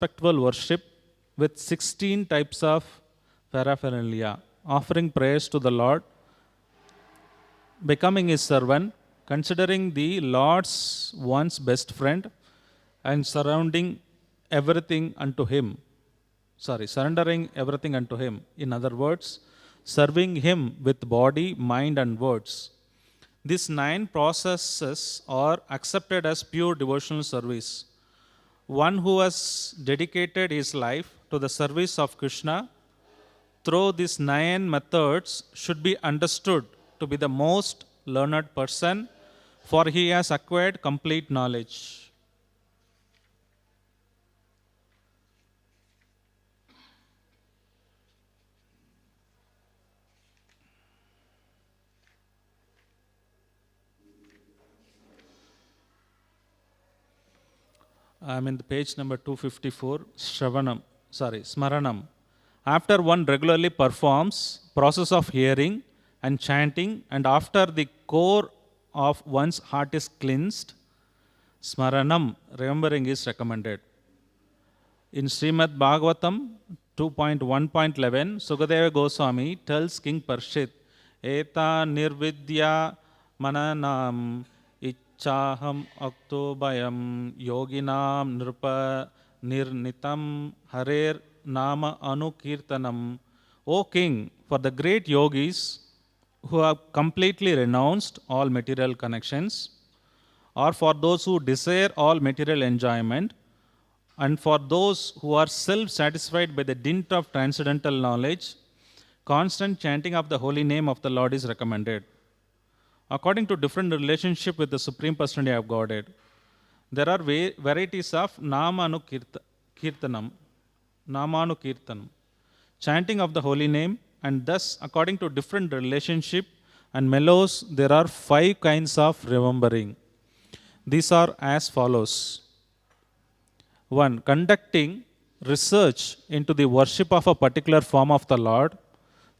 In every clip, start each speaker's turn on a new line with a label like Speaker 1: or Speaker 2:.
Speaker 1: respectful worship with 16 types of paraphernalia, offering prayers to the Lord, becoming his servant, considering the Lord's one's best friend, and surrendering everything unto him. In other words, serving him with body, mind, and words. These 9 processes are accepted as pure devotional service. One who has dedicated his life to the service of Krishna through these 9 methods should be understood to be the most learned person, for he has acquired complete knowledge. I'm in the page number 254, Smaranam. After one regularly performs process of hearing and chanting, and after the core of one's heart is cleansed, Smaranam, remembering, is recommended. In Srimad Bhagavatam 2.1.11, Sukadeva Goswami tells King Parshit, Eta nirvidya mananam ichaham aktobayam yoginam nirpa nirnitam harer nama anukirtanam. O King, for the great yogis who have completely renounced all material connections, or for those who desire all material enjoyment, and for those who are self-satisfied by the dint of transcendental knowledge, constant chanting of the holy name of the Lord is recommended. According to different relationship with the Supreme Personality of Godhead, there are varieties of Namanukirtanam, chanting of the holy name, and thus according to different relationship and mellows, there are 5 kinds of remembering. These are as follows. 1. Conducting research into the worship of a particular form of the Lord.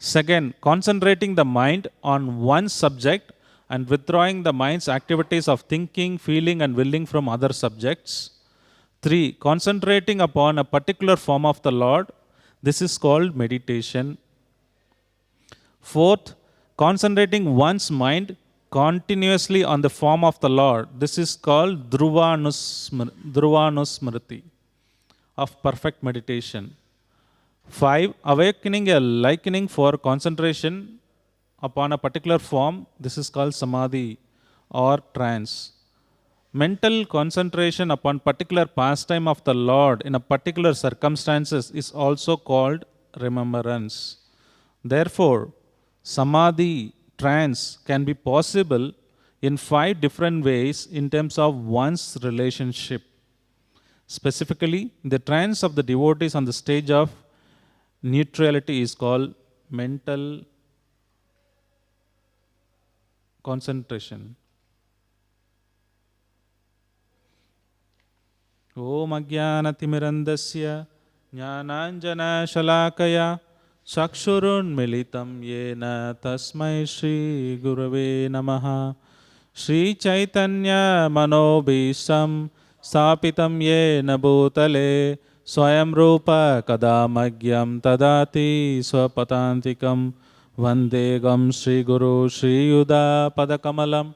Speaker 1: 2. Concentrating the mind on one subject and withdrawing the mind's activities of thinking, feeling, and willing from other subjects. 3. Concentrating upon a particular form of the Lord. This is called meditation. 4. Concentrating one's mind continuously on the form of the Lord. This is called Dhruvanusmriti of perfect meditation. 5. Awakening a liking for concentration upon a particular form. This is called Samadhi or trance. Mental concentration upon particular pastime of the Lord in a particular circumstances is also called remembrance. Therefore, Samadhi, trance, can be possible in 5 different ways in terms of one's relationship. Specifically, the trance of the devotees on the stage of neutrality is called mental concentration. Om Ajnanatimirandasya Jnananjana Shalakaya Chakshurun Militam Yena Tasmai Shri Gurave Namaha. Shri Chaitanya Manobhisham Stapitam Yena Bhutale Swayam Rupa Kadamagyam Tadati Swapatantikam Vandegam Shri Guru Shri Yuda Padakamalam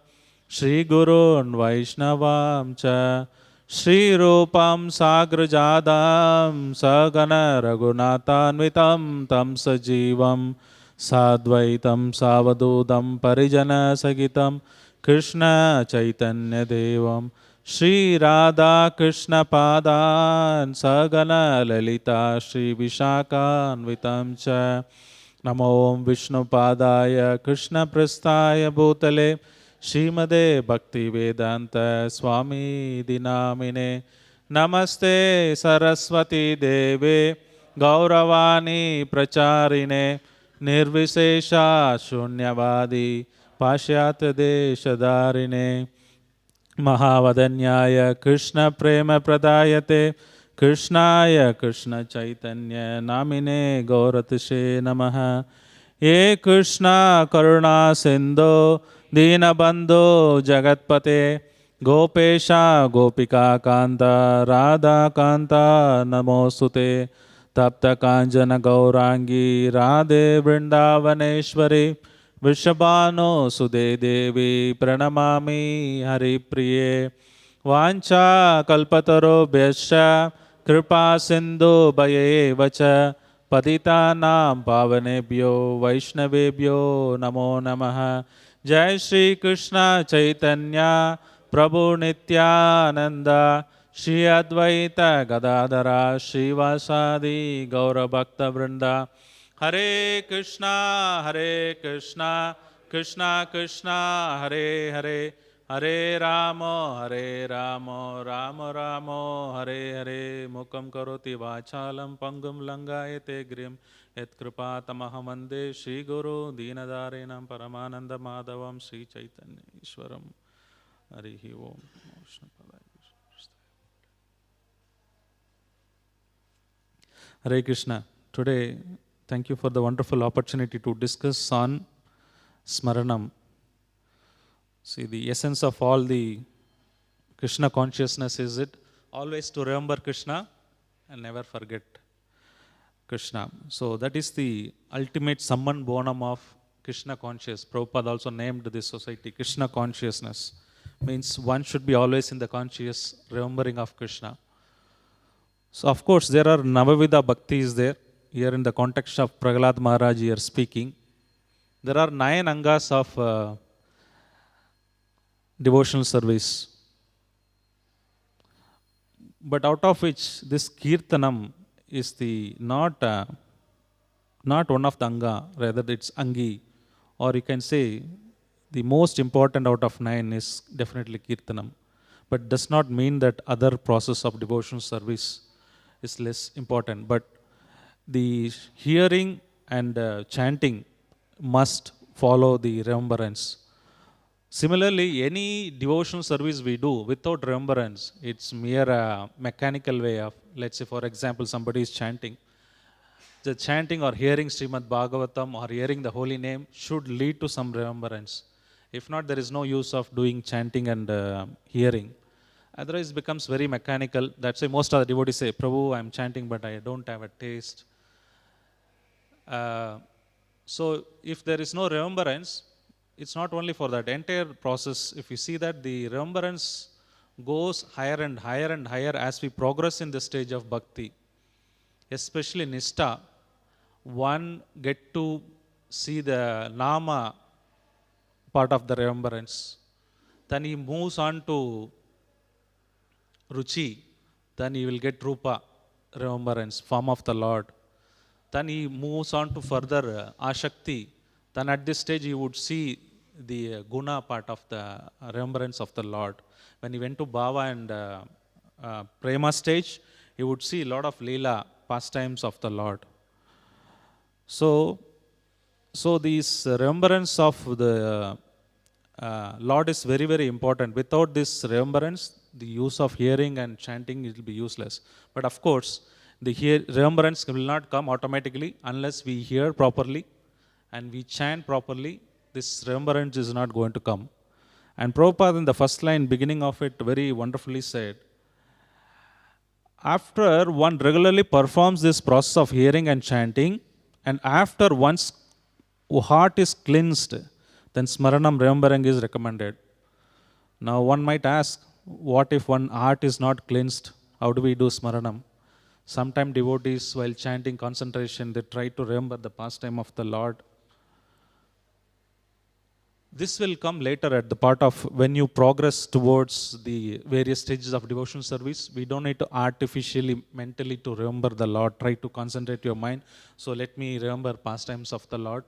Speaker 1: Shri Gurun Vaishnavam Cha Shri Rupam Sagrajadam Sagana Raghunatanvitam Tam Sajivam Sadvaitam Savadudam Parijana Sagitam Krishna Chaitanya Devam Shri Radha Krishna Padan Sagana Lalita Shri Vishakanvitam Cha Namo Vishnu Padaya Krishna Prasthaya Bhutale Srimade Bhakti Vedanta Swami Dinamine Namaste Saraswati Deve Gauravani Pracharine Nirvisesha Shunyavadi Pashyat Deshadarine Mahavadanyaya Krishna Prema Pradayate Krishnaya Krishna Chaitanya Namine Gauratishe Namaha. Ye Krishna Karuna Sindhu Dinabandhu Jagatpate Gopesha Gopika Kanta Radha Kanta Namostute Tapta Kanjana Gaurangi Radhe Vrindavaneshwari Vrishabhano Sude Devi Pranamami Hari Priye Vancha Kalpataro Bhyascha Kripa Sindhu Bhaye Vacha Patitanam Pavanebhyo Vaishnavebhyo Namo Namaha Jai Shri Krishna Chaitanya Prabhu Nityananda Shri Advaita Gadadhara Srivasadi Gaura Bhakta Vrinda Hare Krishna Krishna Krishna Hare Hare Hare Rama Rama Rama Hare Hare Mukam Karoti Vachalam Pangum Langayate Grim Yat Kripa Tamahamande Shri Guru Deenadarenam Paramananda Madhavam Shri Chaitanya Ishwaram Harihi Om. Hare Krishna. Today, thank you for the wonderful opportunity to discuss on Smaranam. See, the essence of all the Krishna consciousness is it always to remember Krishna and never forget Krishna. So that is the ultimate summum bonum of Krishna conscious. Prabhupada also named this society Krishna consciousness. Means one should be always in the conscious remembering of Krishna. So of course there are Navavidha Bhaktis there. Here in the context of Prahlad Maharaj here speaking. There are 9 angas of devotional service. But out of which this Kirtanam is the not one of the anga, rather it's Angi. Or you can say the most important out of 9 is definitely Kirtanam. But does not mean that other process of devotional service is less important. But the hearing and chanting must follow the remembrance. Similarly, any devotional service we do without remembrance, it's mere mechanical way of, let's say for example, somebody is chanting. The chanting or hearing Srimad Bhagavatam or hearing the holy name should lead to some remembrance. If not, there is no use of doing chanting and hearing. Otherwise, it becomes very mechanical. That's why most of the devotees say, Prabhu, I'm chanting, but I don't have a taste. So, if there is no remembrance, it's not only for that entire process. If you see that the remembrance goes higher and higher and higher as we progress in the stage of bhakti, especially Nishta, one get to see the Nama part of the remembrance. Then he moves on to Ruchi, then he will get Rupa, remembrance, form of the Lord. Then he moves on to further Ashakti. Then at this stage he would see the Guna part of the remembrance of the Lord. When he went to Bhava and Prema stage, he would see a lot of Leela, pastimes of the Lord. So this remembrance of the Lord is very, very important. Without this remembrance, the use of hearing and chanting will be useless. But of course, the remembrance will not come automatically unless we hear properly and we chant properly. This remembrance is not going to come. And Prabhupada in the first line, beginning of it, very wonderfully said, after one regularly performs this process of hearing and chanting, and after one's heart is cleansed, then Smaranam, remembering, is recommended. Now one might ask, what if one heart is not cleansed? How do we do Smaranam? Sometimes devotees, while chanting concentration, they try to remember the pastime of the Lord. This will come later at the part of when you progress towards the various stages of devotional service. We don't need to artificially, mentally to remember the Lord. Try to concentrate your mind. So let me remember pastimes of the Lord.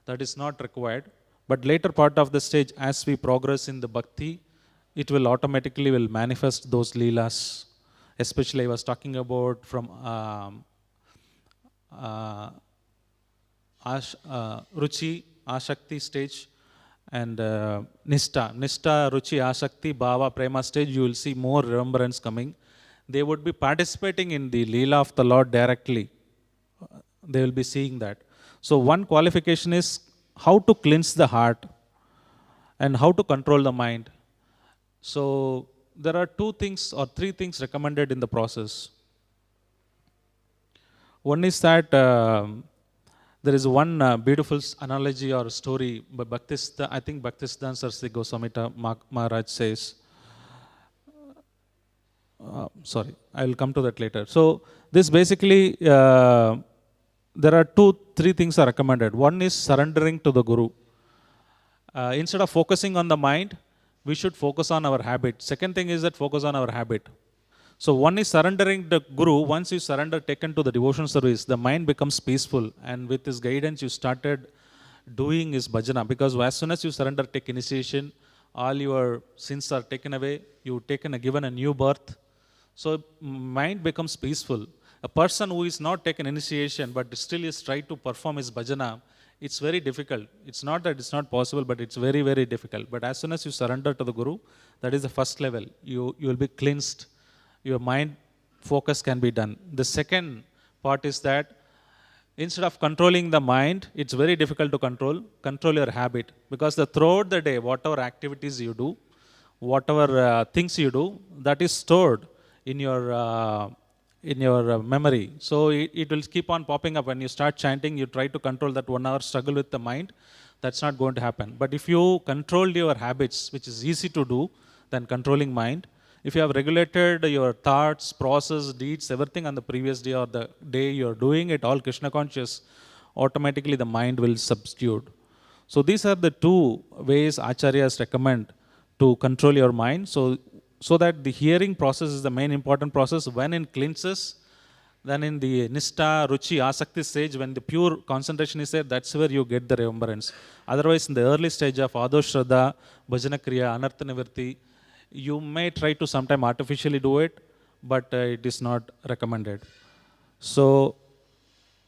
Speaker 1: That is not required. But later part of the stage, as we progress in the bhakti, it will automatically will manifest those leelas. Especially I was talking about from Ruchi, Ashakti stage, and Nishta, Ruchi, Ashakti, Bhava, Prema stage, you will see more remembrance coming. They would be participating in the Leela of the Lord directly. They will be seeing that. So one qualification is how to cleanse the heart and how to control the mind. So there are two things or three things recommended in the process. One is that there is one beautiful analogy or story by I think Bhaktisiddhanta Saraswati Goswami Maharaj says. Sorry, I will come to that later. So this basically, there are three things are recommended. One is surrendering to the Guru. Instead of focusing on the mind, we should focus on our habit. Second thing is that focus on our habit. So one is surrendering the Guru. Once you surrender, taken to the devotion service, the mind becomes peaceful. And with his guidance, you started doing his bhajana. Because as soon as you surrender, take initiation, all your sins are taken away. You've given a new birth. So mind becomes peaceful. A person who is not taken initiation but still is trying to perform his bhajana, it's very difficult. It's not that it's not possible, but it's very, very difficult. But as soon as you surrender to the Guru, that is the first level. You will be cleansed. Your mind focus can be done. The second part is that instead of controlling the mind, it's very difficult to control your habit. Because throughout the day, whatever activities you do, whatever things you do, that is stored in your memory. So it will keep on popping up. When you start chanting, you try to control that 1 hour struggle with the mind. That's not going to happen. But if you control your habits, which is easy to do than controlling mind, if you have regulated your thoughts, process, deeds, everything on the previous day or the day you are doing it all Krishna conscious, automatically the mind will substitute. So these are the two ways Acharyas recommend to control your mind. So that the hearing process is the main important process. When it cleanses, then in the Nishta, Ruchi, Asakti stage, when the pure concentration is there, that's where you get the remembrance. Otherwise, in the early stage of Ado Shraddha, Bhajana Kriya, Anartha Nivarti, you may try to sometime artificially do it, but it is not recommended. So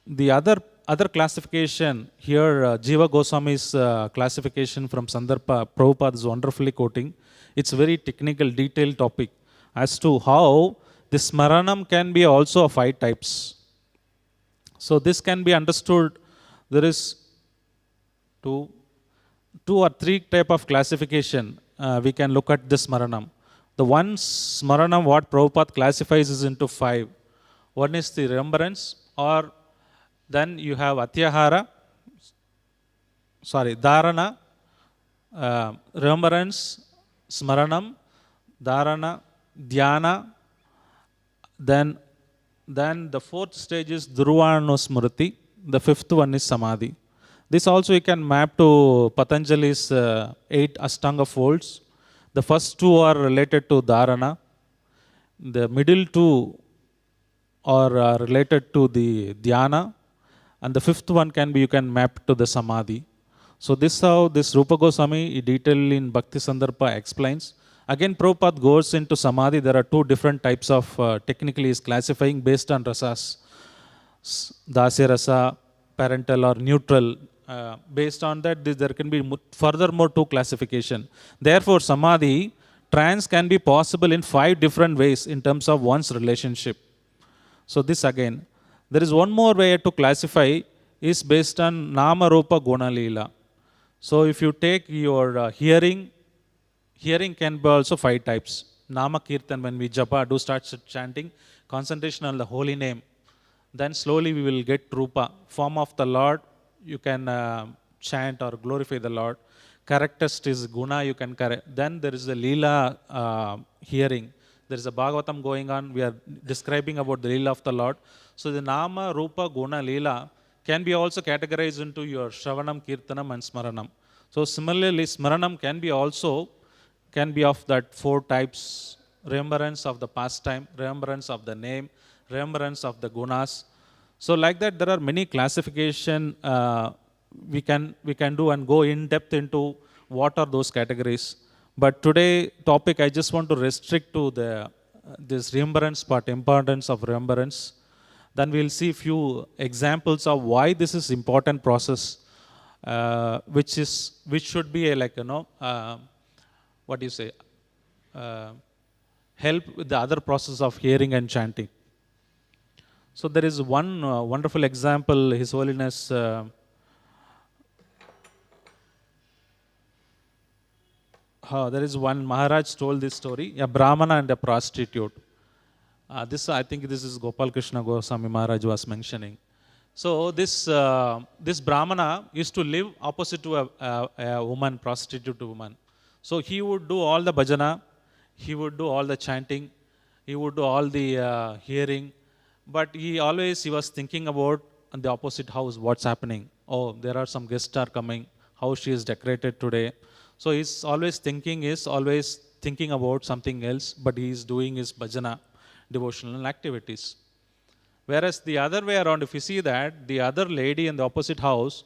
Speaker 1: the other classification here, Jiva Goswami's classification from Sandarbha, Prabhupada is wonderfully quoting. It's a very technical, detailed topic as to how this Smaranam can be also of 5 types. So this can be understood. There is two or three type of classification. We can look at this Smaranam. The one Smaranam what Prabhupada classifies is into 5. One is the remembrance, or then you have Dharana, remembrance, Smaranam, Dharana, Dhyana, then the 4th stage is Dhruvanusmriti, the 5th one is Samadhi. This also you can map to Patanjali's 8 Ashtanga folds. The first 2 are related to Dharana. The middle 2 are related to the Dhyana. And the 5th one you can map to the Samadhi. So this is how this Rupa Goswami detailed in Bhakti Sandarbha explains. Again, Prabhupada goes into Samadhi. There are 2 different types of, technically is classifying based on rasas. Dasya rasa, parental or neutral. Based on that, there can be furthermore 2 classification. Therefore, Samadhi, trance can be possible in 5 different ways in terms of one's relationship. So this again. There is one more way to classify is based on Nama Rupa Guna Leela. So if you take your hearing can be also 5 types. Nama Kirtan, when we japa, do start chanting, concentration on the holy name. Then slowly we will get Rupa, form of the Lord. You can chant or glorify the Lord. Characteristic is Guna, you can correct. Then there is the Leela hearing. There is a Bhagavatam going on. We are describing about the Leela of the Lord. So the Nama, Rupa, Guna, Leela can be also categorized into your Shravanam, Kirtanam and Smaranam. So similarly, Smaranam can be of that 4 types. Remembrance of the pastime, remembrance of the name, remembrance of the gunas. So like that, there are many classification we can do and go in depth into what are those categories. But today topic, I just want to restrict to this remembrance part, importance of remembrance. Then we'll see few examples of why this is important process, which should be help with the other process of hearing and chanting. So there is one wonderful example, His Holiness there is one Maharaj told this story, a Brahmana and a prostitute. I think this is Gopal Krishna Goswami Maharaj was mentioning. So this Brahmana used to live opposite to a woman, prostitute woman. So he would do all the bhajana, he would do all the chanting, he would do all the hearing, but he was thinking about on the opposite house what's happening. Oh, there are some guests are coming, how she is decorated today. So he's always thinking about something else, but he is doing his bhajana, devotional activities. Whereas the other way around, if you see that, the other lady in the opposite house,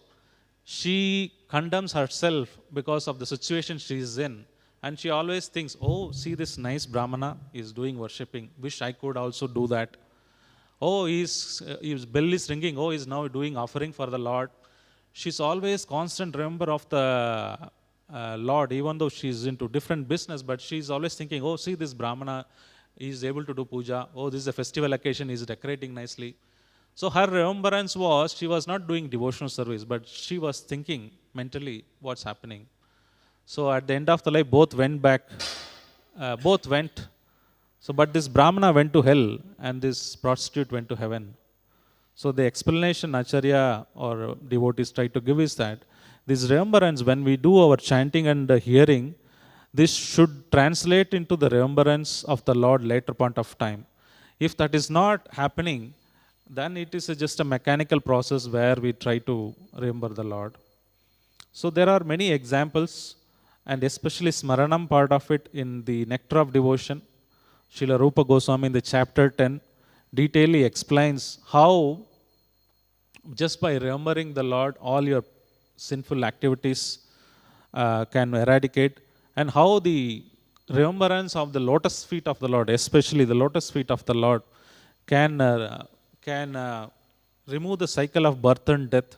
Speaker 1: she condemns herself because of the situation she is in. And she always thinks, oh, see this nice Brahmana is doing worshipping. Wish I could also do that. Oh, his bell is ringing. Oh, he's now doing offering for the Lord. She's always constant remember of the Lord, even though she's into different business, but she's always thinking, oh, see this Brahmana is able to do puja. Oh, this is a festival occasion, he's decorating nicely. So her remembrance was, she was not doing devotional service, but she was thinking mentally what's happening. So at the end of the life, both went back, both went. So, but this Brahmana went to hell and this prostitute went to heaven. So the explanation Acharya or devotees try to give is that this remembrance, when we do our chanting and hearing, this should translate into the remembrance of the Lord later point of time. If that is not happening, then it is just a mechanical process where we try to remember the Lord. So there are many examples, and especially Smaranam part of it in the Nectar of Devotion. Srila Rupa Goswami in the chapter 10 detailedly explains how just by remembering the Lord, all your sinful activities can eradicate, and how the remembrance of the lotus feet of the Lord, especially the lotus feet of the Lord, can remove the cycle of birth and death.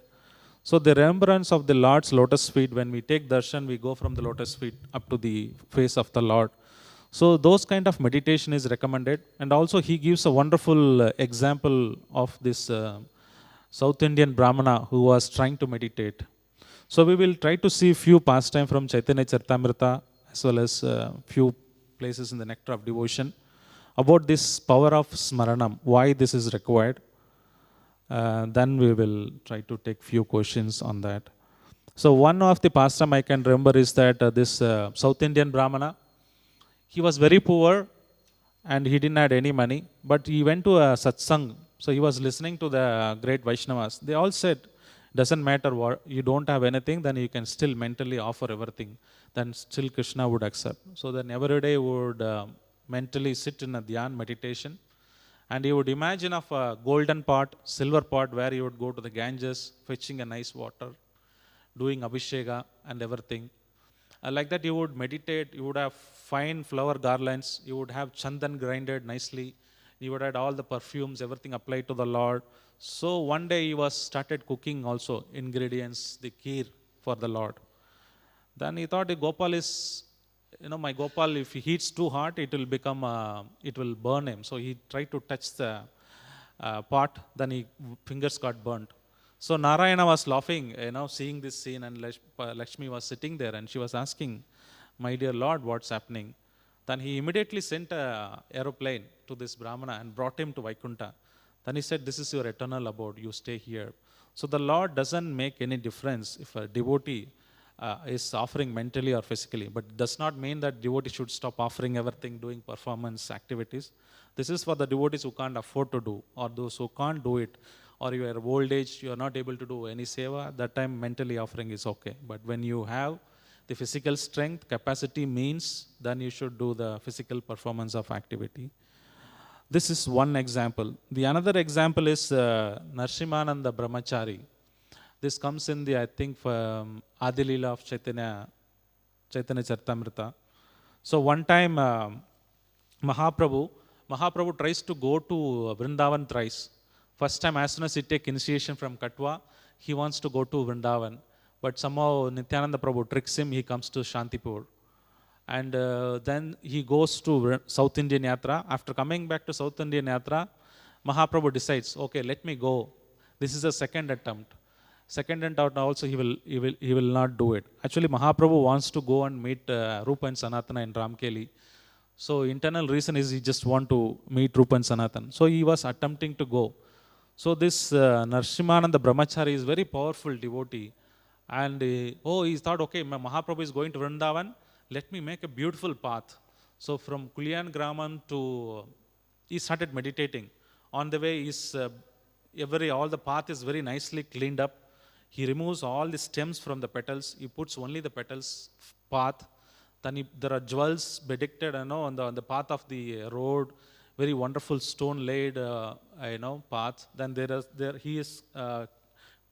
Speaker 1: So the remembrance of the Lord's lotus feet, when we take darshan, we go from the lotus feet up to the face of the Lord. So those kind of meditation is recommended. And also he gives a wonderful example of this South Indian Brahmana who was trying to meditate. So we will try to see few pastime from Chaitanya Charitamrita as well as few places in the Nectar of Devotion about this power of Smaranam, why this is required. Then we will try to take few questions on that. So one of the pastime I can remember is that this South Indian Brahmana, he was very poor and he didn't have any money, but he went to a satsang. So he was listening to the great Vaishnavas. They all said, doesn't matter what, you don't have anything, then you can still mentally offer everything. Then still Krishna would accept. So then every day would mentally sit in a Dhyana meditation. And he would imagine of a golden pot, silver pot, where he would go to the Ganges, fetching a nice water, doing abhisheka and everything. Like that you would meditate, you would have fine flower garlands, you would have chandan grinded nicely, you would have all the perfumes, everything applied to the Lord. So one day he was started cooking also ingredients, the kheer for the Lord. Then he thought, Gopal is, my Gopal, if he heats too hot, it will burn him. So he tried to touch the pot, then his fingers got burnt. So Narayana was laughing, seeing this scene, and Lakshmi was sitting there and she was asking, my dear Lord, what's happening? Then he immediately sent an aeroplane to this Brahmana and brought him to Vaikuntha. Then he said, this is your eternal abode, you stay here. So the Lord doesn't make any difference if a devotee is offering mentally or physically, but it does not mean that devotee should stop offering everything, doing performance activities. This is for the devotees who can't afford to do, or those who can't do it, or you are old age, you are not able to do any seva, that time mentally offering is okay. But when you have the physical strength, capacity means, then you should do the physical performance of activity. This is one example. The another example is Narsimananda Brahmachari. This comes in the, I think, Adilila of Chaitanya Charitamrita. So one time Mahaprabhu tries to go to Vrindavan thrice. First time, as soon as he takes initiation from Katwa, he wants to go to Vrindavan. But somehow Nityananda Prabhu tricks him, he comes to Shantipur. And then he goes to South Indian Yatra. After coming back to South Indian Yatra, Mahaprabhu decides, okay, let me go. This is the second attempt. Second and third also he will not do it. Actually, Mahaprabhu wants to go and meet Rupa and Sanatana in Ramkeli. So internal reason is he just want to meet Rupa and Sanatana. So he was attempting to go. So this Narsimananda Brahmachari is very powerful devotee. And he thought, okay, Mahaprabhu is going to Vrindavan, let me make a beautiful path. So from Kulyan Graman to, he started meditating. On the way, all the path is very nicely cleaned up. He removes all the stems from the petals. He puts only the petals path. Then there are jewels bedecked, on the path of the road. Very wonderful stone laid, path. Then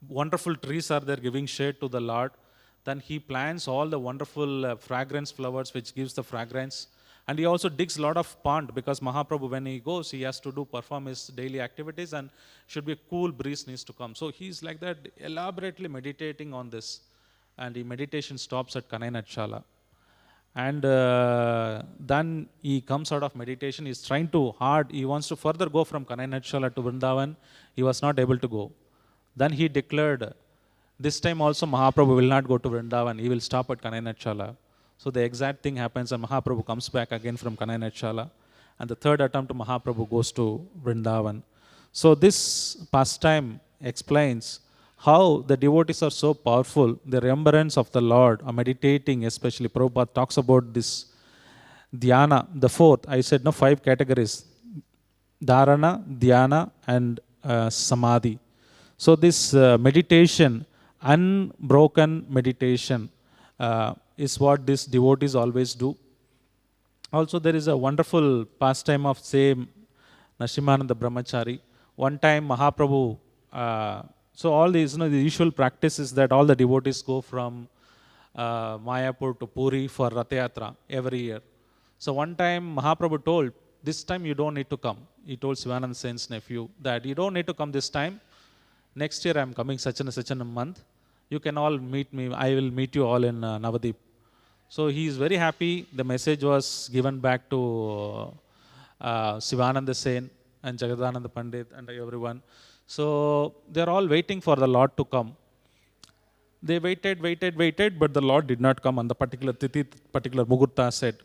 Speaker 1: wonderful trees are there giving shade to the Lord. Then he plants all the wonderful fragrance flowers which gives the fragrance. And he also digs a lot of pond because Mahaprabhu, when he goes, he has to perform his daily activities and should be a cool breeze needs to come. So he's like that, elaborately meditating on this. And the meditation stops at Kanainachala. And then he comes out of meditation, he's trying too hard. He wants to further go from Kanainachala to Vrindavan. He was not able to go. Then he declared, this time also Mahaprabhu will not go to Vrindavan. He will stop at Kanainachala. So the exact thing happens and Mahaprabhu comes back again from Kanainachala. And the third attempt, Mahaprabhu goes to Vrindavan. So this pastime explains how the devotees are so powerful. The remembrance of the Lord, or meditating especially. Prabhupada talks about this Dhyana, the fourth. I said 5 categories. Dharana, Dhyana and Samadhi. So this meditation, unbroken meditation, is what these devotees always do. Also, there is a wonderful pastime of same Narsimananda Brahmachari. One time Mahaprabhu, so all these, the usual practice is that all the devotees go from Mayapur to Puri for Rath Yatra every year. So one time Mahaprabhu told, this time you don't need to come. He told Sivananda Sen's nephew that you don't need to come this time. Next year I am coming such and a month. You can all meet me. I will meet you all in Navadip. So he is very happy. The message was given back to Sivananda Sen and Jagadananda Pandit and everyone. So they are all waiting for the Lord to come. They waited, but the Lord did not come on the particular Tithi, particular Mugurta said.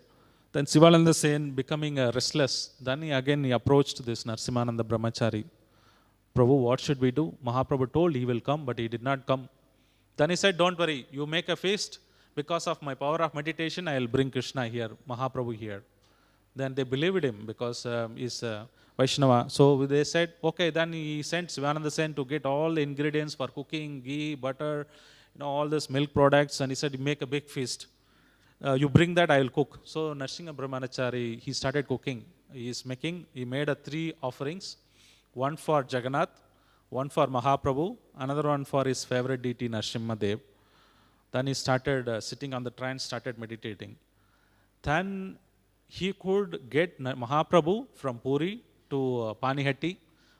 Speaker 1: Then Sivananda Sen becoming restless. Then he approached this Narsimananda Brahmachari. Prabhu, what should we do? Mahaprabhu told he will come, but he did not come. Then he said, don't worry, you make a feast. Because of my power of meditation, I will bring Krishna here, Mahaprabhu here. Then they believed him because he's Vaishnava. So they said, okay, then he sent Sivananda Sen to get all the ingredients for cooking, ghee, butter, all these milk products. And he said, make a big feast. You bring that, I will cook. So Narsingha Brahmachari, he started cooking. He made 3 offerings. One for Jagannath, one for Mahaprabhu, another one for his favorite deity Narsimha Dev. Then he started sitting on the trance, started meditating. Then he could get Mahaprabhu from Puri to Panihatti.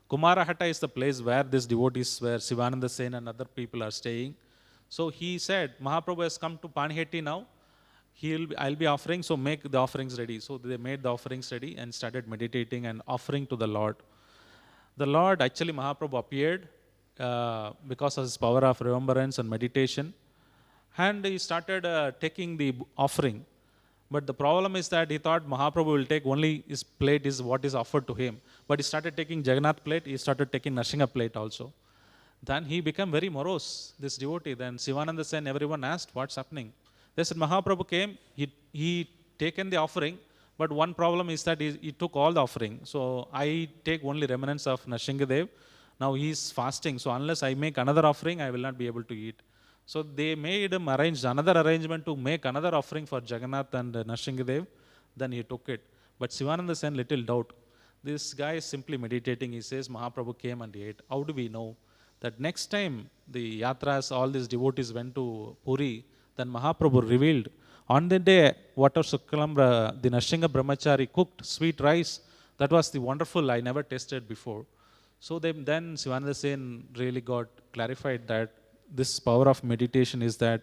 Speaker 1: Kumarahatta is the place where these devotees, where Sivananda Sen and other people are staying. So he said, Mahaprabhu has come to Panihatti now. I'll be offering, so make the offerings ready. So they made the offerings ready and started meditating and offering to the Lord. The Lord, actually Mahaprabhu appeared because of his power of remembrance and meditation. And he started taking the offering. But the problem is that he thought Mahaprabhu will take only his plate is what is offered to him. But he started taking Jagannath plate, he started taking Narsingha plate also. Then he became very morose, this devotee. Then Sivananda Sen, everyone asked, what's happening? They said, Mahaprabhu came, he taken the offering, but one problem is that he took all the offering. So I take only remnants of Narsingha Dev. Now he is fasting, so unless I make another offering, I will not be able to eat. So they made him another arrangement to make another offering for Jagannath and Narsingha Dev. Then he took it. But Sivananda Sen little doubt. This guy is simply meditating. He says Mahaprabhu came and ate. How do we know? That next time the yatras, all these devotees went to Puri, then Mahaprabhu revealed. On the day, Water Suklam, the Narsingha Brahmachari cooked sweet rice. That was the wonderful, I never tasted before. So then Sivananda Sen really got clarified that this power of meditation is that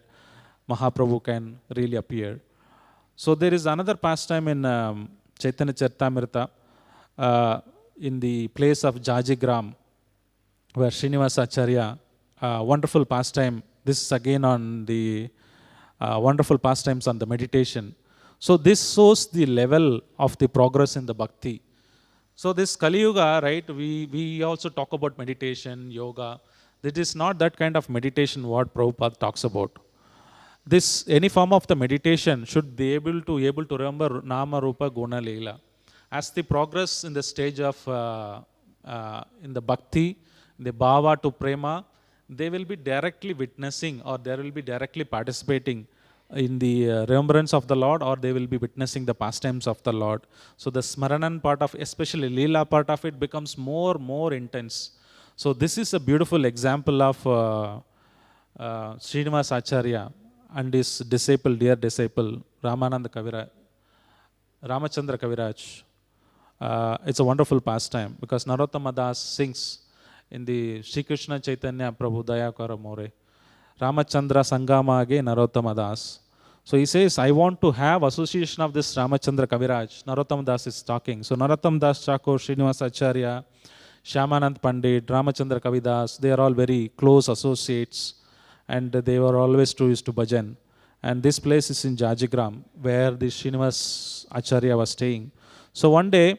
Speaker 1: Mahaprabhu can really appear. So there is another pastime in Chaitanya Charitamrita in the place of Jajigram, where Srinivasa Acharya wonderful pastime. This is again on the wonderful pastimes on the meditation. So this shows the level of the progress in the bhakti. So this Kali Yuga, right, we also talk about meditation, yoga. It is not that kind of meditation what Prabhupada talks about. This, any form of the meditation should be able to remember Nama, Rupa, Guna, Leela. As the progress in the stage of, in the bhakti, the bhava to prema, they will be directly witnessing or they will be directly participating in the remembrance of the Lord, or they will be witnessing the pastimes of the Lord. So the Smaranam part of, especially Leela part of it, becomes more intense. So this is a beautiful example of Srinivas Acharya and his disciple, dear disciple, Ramachandra Kaviraj. It's a wonderful pastime because Narottama Das sings in the Sri Krishna Chaitanya Prabhu Daya Kara More. Ramachandra Sangamage Narottama Das. So he says, I want to have association of this Ramachandra Kaviraj. Narottama Das is talking. So Narottama Das Thakur, Srinivas Acharya, Shyamanand Pandit, Ramachandra Kavidas, they are all very close associates and they were always used to bhajan. And this place is in Jajigram where the Srinivas Acharya was staying. So one day,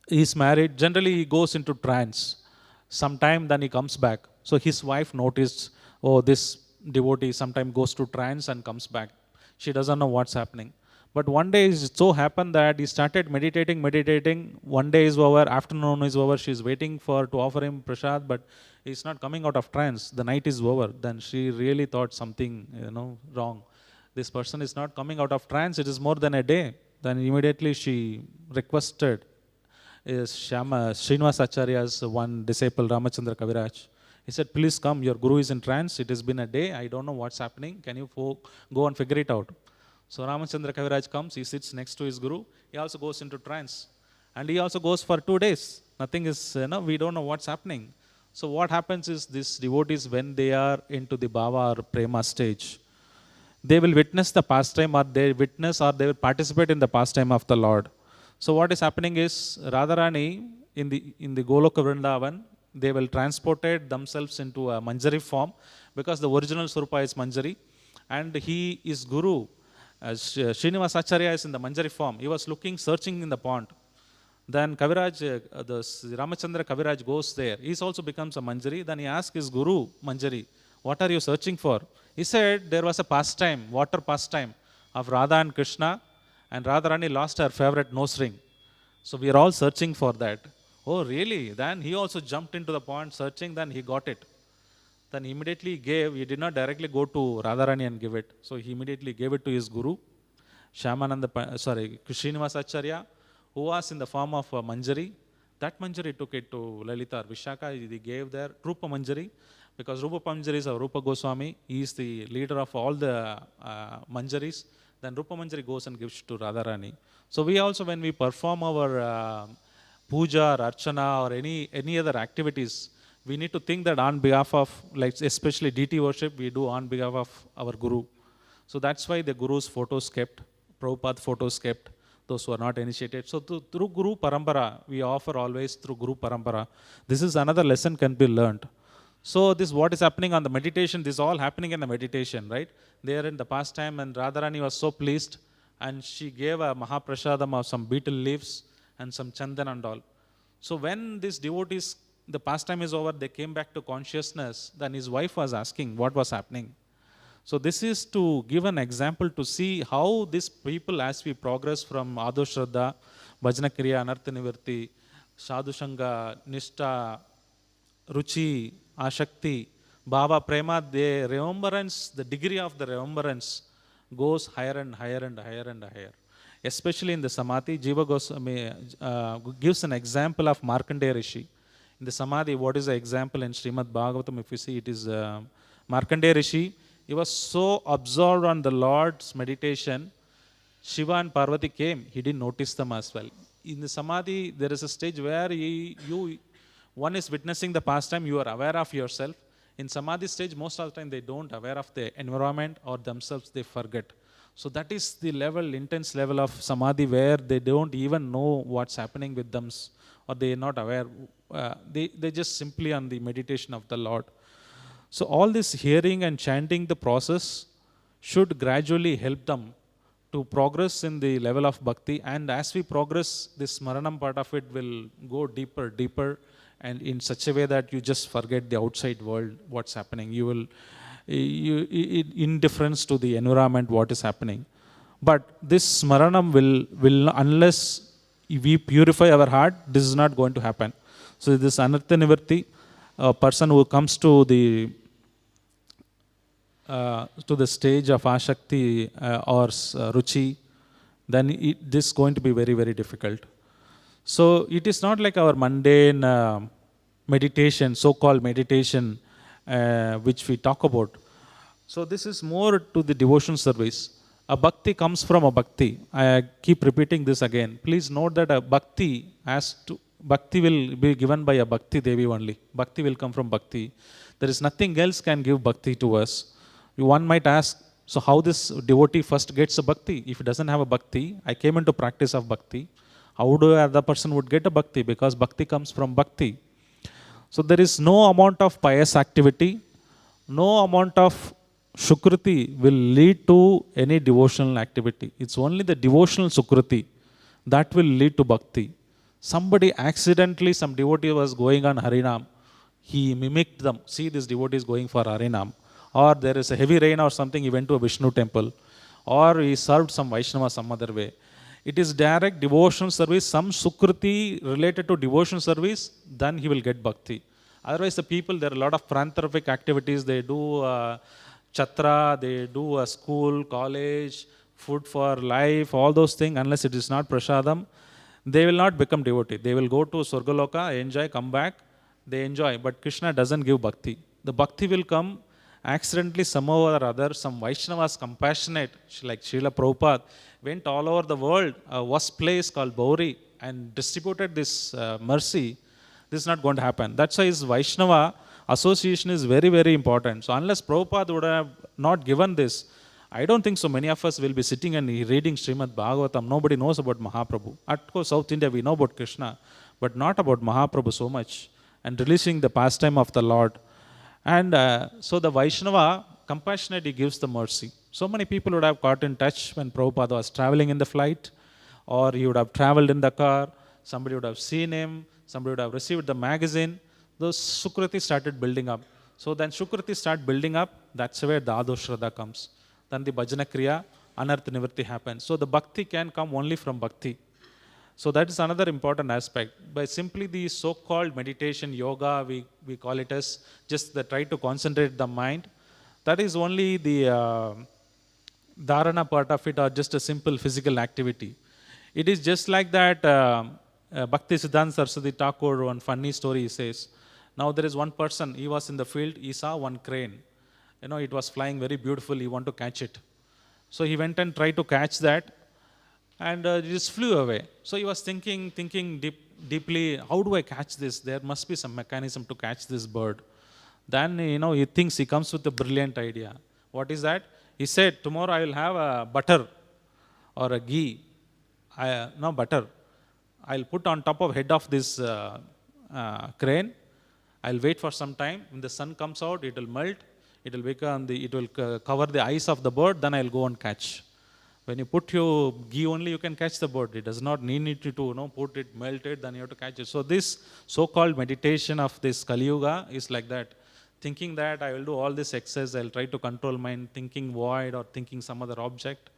Speaker 1: he's married. Generally, he goes into trance. Sometime then he comes back. So his wife noticed, oh, this devotee sometime goes to trance and comes back. She doesn't know what's happening. But one day it so happened that he started meditating. One day is over, afternoon is over. She's waiting to offer him prasad, but he's not coming out of trance. The night is over. Then she really thought something, wrong. This person is not coming out of trance. It is more than a day. Then immediately she requested Srinivas Acharya's one disciple, Ramachandra Kaviraj. He said, please come, your guru is in trance. It has been a day. I don't know what's happening. Can you go and figure it out? So Ramachandra Kaviraj comes. He sits next to his guru. He also goes into trance. And he also goes for 2 days. Nothing is, we don't know what's happening. So what happens is these devotees, when they are into the bhava or prema stage, they will witness the pastime or they will participate in the pastime of the Lord. So what is happening is Radharani in the Goloka Vrindavan, they will transported themselves into a Manjari form because the original Swarupa is Manjari and he is Guru. Srinivas Acharya is in the Manjari form. He was searching in the pond. Then Kaviraj, the Ramachandra Kaviraj goes there. He also becomes a Manjari. Then he asks his Guru, Manjari, what are you searching for? He said there was a pastime, water pastime of Radha and Krishna, and Radharani lost her favorite nose ring. So we are all searching for that. Oh, really? Then he also jumped into the pond searching, then he got it. Then immediately he did not directly go to Radharani and give it. So he immediately gave it to his guru, Srinivas Acharya, who was in the form of a Manjari. That Manjari took it to Lalita or Vishaka. He gave their Rupa Manjari, because Rupa Manjari is a Rupa Goswami. He is the leader of all the Manjaris. Then Rupa Manjari goes and gives to Radharani. So we also, when we perform our puja or archana or any other activities, we need to think that on behalf of, like especially deity worship, we do on behalf of our Guru. So that's why the Guru's photos kept, Prabhupada photos kept, those who are not initiated. So through Guru Parampara, we offer always through Guru Parampara. This is another lesson can be learnt. So this what is happening on the meditation, this is all happening in the meditation, right? There in the pastime, and Radharani was so pleased and she gave a Mahaprasadam of some betel leaves and some chandan and all. So when these devotees, the pastime is over, they came back to consciousness, then his wife was asking what was happening. So this is to give an example to see how these people, as we progress from Ado Shraddha, Bhajana Kriya, Anartha Nivarti, Sadhu Sangha, Nishta, Ruchi, Ashakti, Bhava, Prema, the remembrance, the degree of the remembrance goes higher and higher and higher and higher. Especially in the Samadhi, Jiva Goswami gives an example of Markandeya Rishi. In the Samadhi, what is the example in Srimad Bhagavatam? If you see, it is Markandeya Rishi. He was so absorbed on the Lord's meditation, Shiva and Parvati came. He didn't notice them as well. In the Samadhi, there is a stage where one is witnessing the pastime, you are aware of yourself. In Samadhi stage, most of the time, they don't aware of the environment or themselves, they forget. So that is the level, intense level of Samadhi where they don't even know what's happening with them or they are not aware. They just simply on the meditation of the Lord. So all this hearing and chanting the process should gradually help them to progress in the level of bhakti. And as we progress, this Smaranam part of it will go deeper, deeper, and in such a way that you just forget the outside world, what's happening. You will, indifference to the environment, what is happening. But this Smaranam will unless we purify our heart, this is not going to happen. So this Anartha Nivarti, a person who comes to the stage of Ashakti or Ruchi, then this is going to be very, very difficult. So it is not like our mundane meditation, so-called meditation, which we talk about. So this is more to the devotion service. A bhakti comes from a bhakti. I keep repeating this again. Please note that a bhakti will be given by a bhakti Devi only. Bhakti will come from bhakti. There is nothing else can give bhakti to us. One might ask, so how this devotee first gets a bhakti? If he doesn't have a bhakti, I came into practice of bhakti. How do the person would get a bhakti? Because bhakti comes from bhakti. So there is no amount of pious activity, no amount of Shukriti will lead to any devotional activity. It's only the devotional Sukruti that will lead to bhakti. Somebody accidentally, some devotee was going on Harinam, he mimicked them. See, this devotee is going for Harinam. Or there is a heavy rain or something, he went to a Vishnu temple. Or he served some Vaishnava some other way. It is direct devotional service, some Sukruti related to devotional service, then he will get bhakti. Otherwise, the people, there are a lot of philanthropic activities, they do chatra, they do a school, college, food for life, all those things, unless it is not prasadam, they will not become devotee. They will go to Swargaloka, enjoy, come back, they enjoy. But Krishna doesn't give bhakti. The bhakti will come accidentally somehow or other. Some Vaishnavas compassionate, like Srila Prabhupada, went all over the world, a worst place called Bauri, and distributed this mercy. This is not going to happen. That's why his Vaishnava association is very, very important. So unless Prabhupada would have not given this, I don't think so many of us will be sitting and reading Srimad Bhagavatam. Nobody knows about Mahaprabhu. At course, South India, we know about Krishna, but not about Mahaprabhu so much. And releasing the pastime of the Lord. And so the Vaishnava, compassionate, he gives the mercy. So many people would have got in touch when Prabhupada was traveling in the flight, or he would have traveled in the car, somebody would have seen him, somebody would have received the magazine. Those Sukriti started building up. So then Shukriti start building up, that's where the Ado Shraddha comes. Then the Bhajana Kriya, Anartha Nivarti happens. So the Bhakti can come only from Bhakti. So that is another important aspect. By simply the so-called meditation, yoga, we call it as just the try to concentrate the mind. That is only the dharana part of it, or just a simple physical activity. It is just like that Bhakti Siddhanta Saraswati Thakur, one funny story he says. Now there is one person, he was in the field, he saw one crane. It was flying very beautifully, he wanted to catch it. So he went and tried to catch that, and it just flew away. So he was thinking deeply, how do I catch this? There must be some mechanism to catch this bird. Then, he thinks, he comes with a brilliant idea. What is that? He said, tomorrow I will have a butter or a ghee. Butter. I'll put on top of head of this crane. I'll wait for some time. When the sun comes out, it will melt. It will cover the eyes of the bird. Then I'll go and catch. When you put your ghee only, you can catch the bird. It does not need you to put it, melt it, then you have to catch it. So this so-called meditation of this Kali Yuga is like that. Thinking that I will do all this exercise, I'll try to control mind, thinking void or thinking some other object.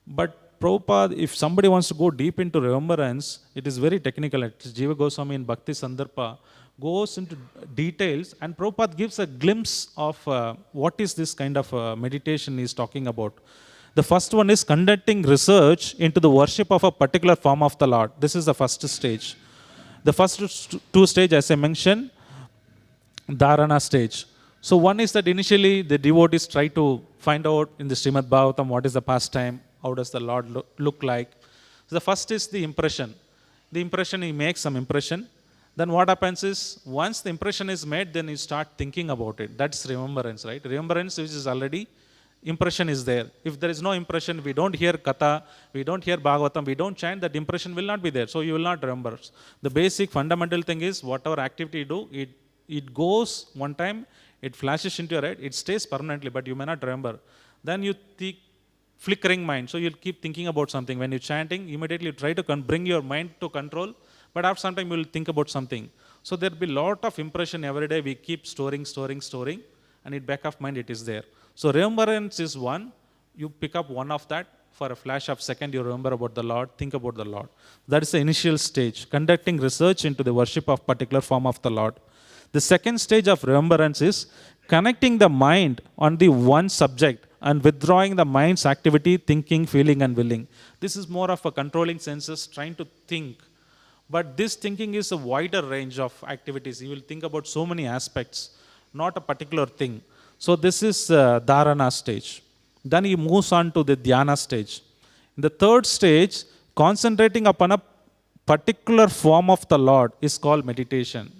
Speaker 1: But Prabhupada, if somebody wants to go deep into remembrance, it is very technical. Jiva Goswami in Bhakti Sandarbha goes into details, and Prabhupada gives a glimpse of what is this kind of meditation he is talking about. The first one is conducting research into the worship of a particular form of the Lord. This is the first stage. The first two stages, as I mentioned, Dhyana stage. So one is that initially the devotees try to find out in the Srimad Bhagavatam what is the pastime, how does the Lord look like. So the first is the impression. The impression, he makes some impression. Then what happens is, once the impression is made, then you start thinking about it. That's remembrance, right? Remembrance which is already impression is there. If there is no impression, we don't hear Katha, we don't hear Bhagavatam, we don't chant, that impression will not be there. So you will not remember. The basic fundamental thing is whatever activity you do, it goes one time, it flashes into your head, it stays permanently, but you may not remember. Then you think flickering mind. So you'll keep thinking about something. When you're chanting, immediately try to bring your mind to control, but after some time you will think about something. So there will be a lot of impression every day. We keep storing, and in back of mind it is there. So remembrance is one. You pick up one of that. For a flash of second, you remember about the Lord, think about the Lord. That is the initial stage, conducting research into the worship of particular form of the Lord. The second stage of remembrance is connecting the mind on the one subject and withdrawing the mind's activity, thinking, feeling and willing. This is more of a controlling senses, trying to think. But this thinking is a wider range of activities. You will think about so many aspects, not a particular thing. So this is Dhyana stage. Then he moves on to the Dhyana stage. In the third stage, concentrating upon a particular form of the Lord is called meditation.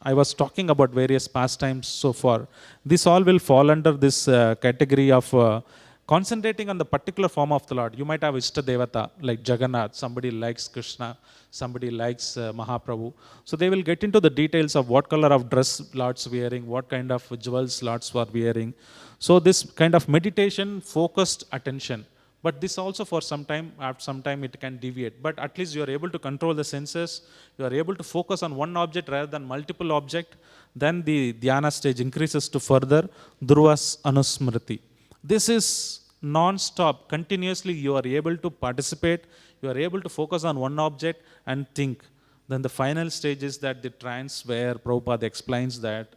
Speaker 1: I was talking about various pastimes so far. This all will fall under this category of concentrating on the particular form of the Lord. You might have Ishta Devata like Jagannath. Somebody likes Krishna, somebody likes Mahaprabhu. So they will get into the details of what color of dress Lord's wearing, what kind of jewels Lords were wearing. So this kind of meditation, focused attention. But this also for some time, after some time it can deviate. But at least you are able to control the senses. You are able to focus on one object rather than multiple objects. Then the Dhyana stage increases to further Dhruvas Anusmriti. This is non-stop, continuously you are able to participate, you are able to focus on one object and think. Then the final stage is that the trance where Prabhupada explains that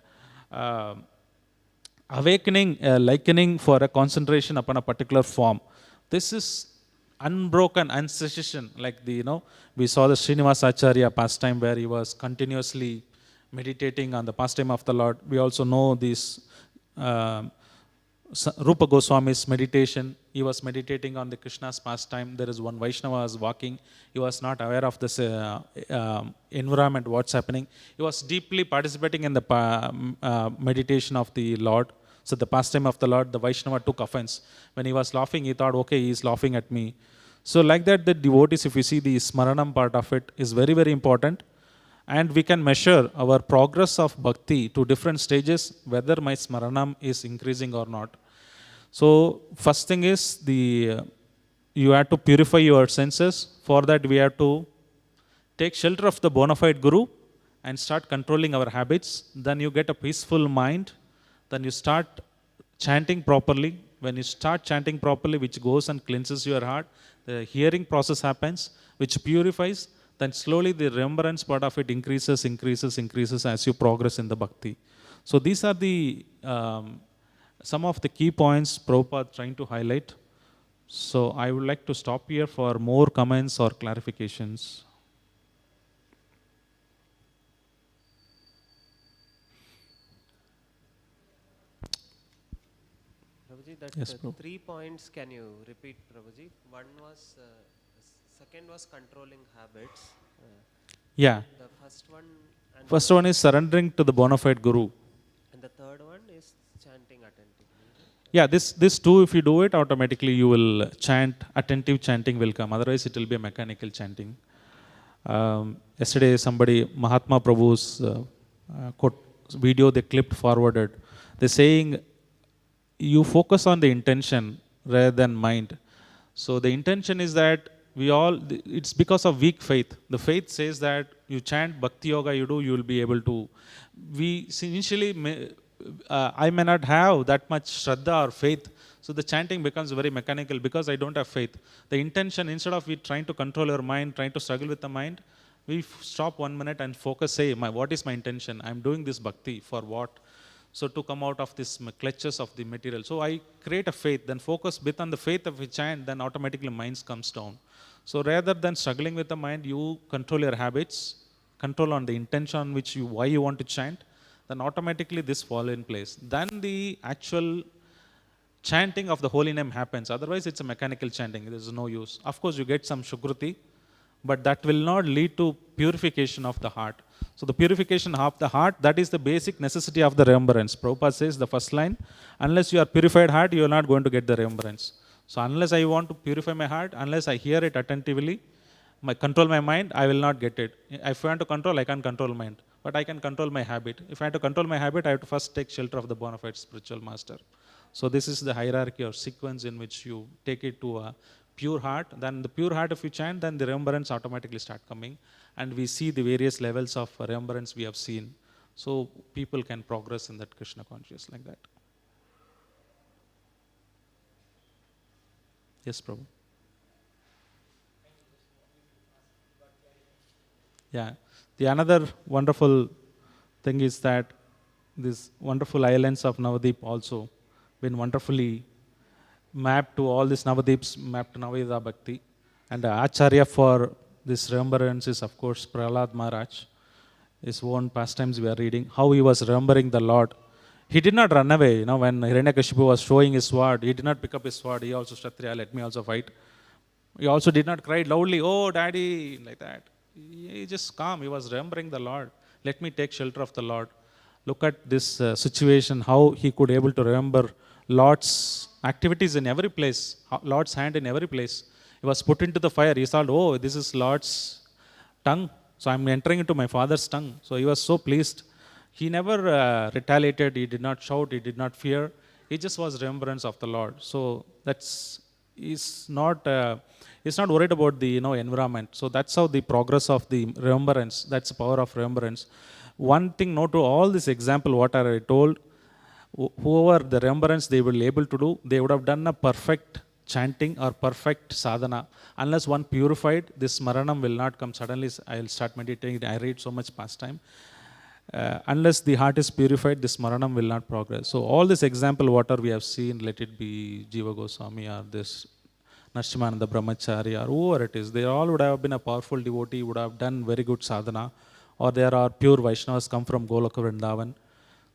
Speaker 1: awakening, likening for a concentration upon a particular form. This is unbroken, uncessation, like we saw the Srinivasa Acharya pastime where he was continuously meditating on the pastime of the Lord. We also know this Rupa Goswami's meditation. He was meditating on the Krishna's pastime. There is one Vaishnava was walking. He was not aware of this environment, what's happening. He was deeply participating in the meditation of the Lord. So the pastime of the Lord, the Vaishnava took offense. When he was laughing, he thought, okay, he is laughing at me. So like that, the devotees, if you see the Smaranam part of it, is very, very important. And we can measure our progress of bhakti to different stages, whether my Smaranam is increasing or not. So first thing is, you have to purify your senses. For that, we have to take shelter of the bona fide Guru and start controlling our habits. Then you get a peaceful mind. Then you start chanting properly. When you start chanting properly, which goes and cleanses your heart, the hearing process happens, which purifies. Then slowly the remembrance part of it increases as you progress in the bhakti. So these are the some of the key points Prabhupada trying to highlight. So I would like to stop here for more comments or clarifications.
Speaker 2: Prabhuji, that
Speaker 1: yes,
Speaker 2: 3 points, can you repeat, Prabhuji? One was, second was controlling habits.
Speaker 1: Yeah.
Speaker 2: The first one. And
Speaker 1: first one is surrendering to the bona fide Guru.
Speaker 2: And the third one is chanting attentively.
Speaker 1: Yeah, this two, if you do it, automatically you will chant, attentive chanting will come. Otherwise, it will be a mechanical chanting. Yesterday, somebody, Mahatma Prabhu's video, they clipped forwarded. They're saying, you focus on the intention rather than mind. So the intention is that it's because of weak faith. The faith says that you chant Bhakti Yoga, you will be able to. I may not have that much Shraddha or faith, so the chanting becomes very mechanical because I don't have faith. The intention, instead of we trying to control your mind, trying to struggle with the mind, we stop 1 minute and focus, say, what is my intention? I'm doing this Bhakti for what? So to come out of this clutches of the material. So I create a faith, then focus bit on the faith of a chant, then automatically mind comes down. So rather than struggling with the mind, you control your habits, control on the intention why you want to chant, then automatically this fall in place. Then the actual chanting of the holy name happens. Otherwise, it's a mechanical chanting. There's no use. Of course, you get some shukruti, but that will not lead to purification of the heart. So the purification of the heart, that is the basic necessity of the remembrance. Prabhupada says the first line, unless you are purified heart, you are not going to get the remembrance. So unless I want to purify my heart, unless I hear it attentively, control my mind, I will not get it. If I want to control, I can't control mind. But I can control my habit. If I have to control my habit, I have to first take shelter of the bona fide spiritual master. So this is the hierarchy or sequence in which you take it to a pure heart. Then the pure heart, if you chant, then the remembrance automatically start coming. And we see the various levels of remembrance we have seen. So people can progress in that Krishna consciousness like that. Yes, Prabhu. Yeah. The another wonderful thing is that these wonderful islands of Navadip also been wonderfully mapped to all these Navadips, mapped to Navadip Bhakti. And the Acharya for this remembrance is, of course, Prahlad Maharaj. His own pastimes we are reading, how he was remembering the Lord. He did not run away, when Hiranyakashipu was showing his sword, he did not pick up his sword, he also, Kshatriya, let me also fight. He also did not cry loudly, oh daddy, like that. He just calm, he was remembering the Lord. Let me take shelter of the Lord. Look at this situation, how he could able to remember Lord's activities in every place, Lord's hand in every place. He was put into the fire, he thought, oh, this is Lord's tongue. So I'm entering into my father's tongue. So he was so pleased. He never retaliated, he did not shout, he did not fear. He just was remembrance of the Lord. So he's not worried about the environment. So that's how the progress of the remembrance, that's the power of remembrance. One thing, note to all this example, what I told, whoever the remembrance they will be able to do, they would have done a perfect chanting or perfect sadhana. Unless one purified, this Smaranam will not come. Suddenly I will start meditating, I read so much pastime. Unless the heart is purified, this Smaranam will not progress. So all this example, whatever we have seen, let it be Jiva Goswami or this Narasimhananda Brahmachari or whoever it is, they all would have been a powerful devotee, would have done very good sadhana, or there are pure Vaishnavas come from Goloka Vrindavan.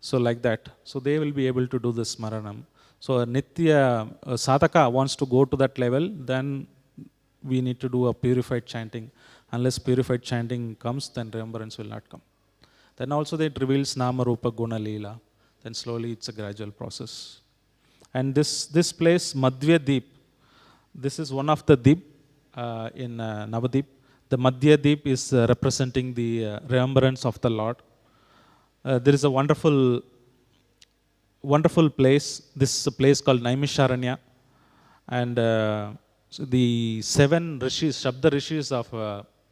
Speaker 1: So like that. So they will be able to do this Smaranam. So a Nitya Sadhaka wants to go to that level, then we need to do a purified chanting. Unless purified chanting comes, then remembrance will not come. Then also it reveals Nama Rupa Guna Leela. Then slowly it's a gradual process. And this place, Madhya Deep, this is one of the Deep in Navadip. The Madhya Deep is representing the remembrance of the Lord. There is a wonderful place. This is a place called Naimisharanya. And so the 7 rishis, Shabda rishis of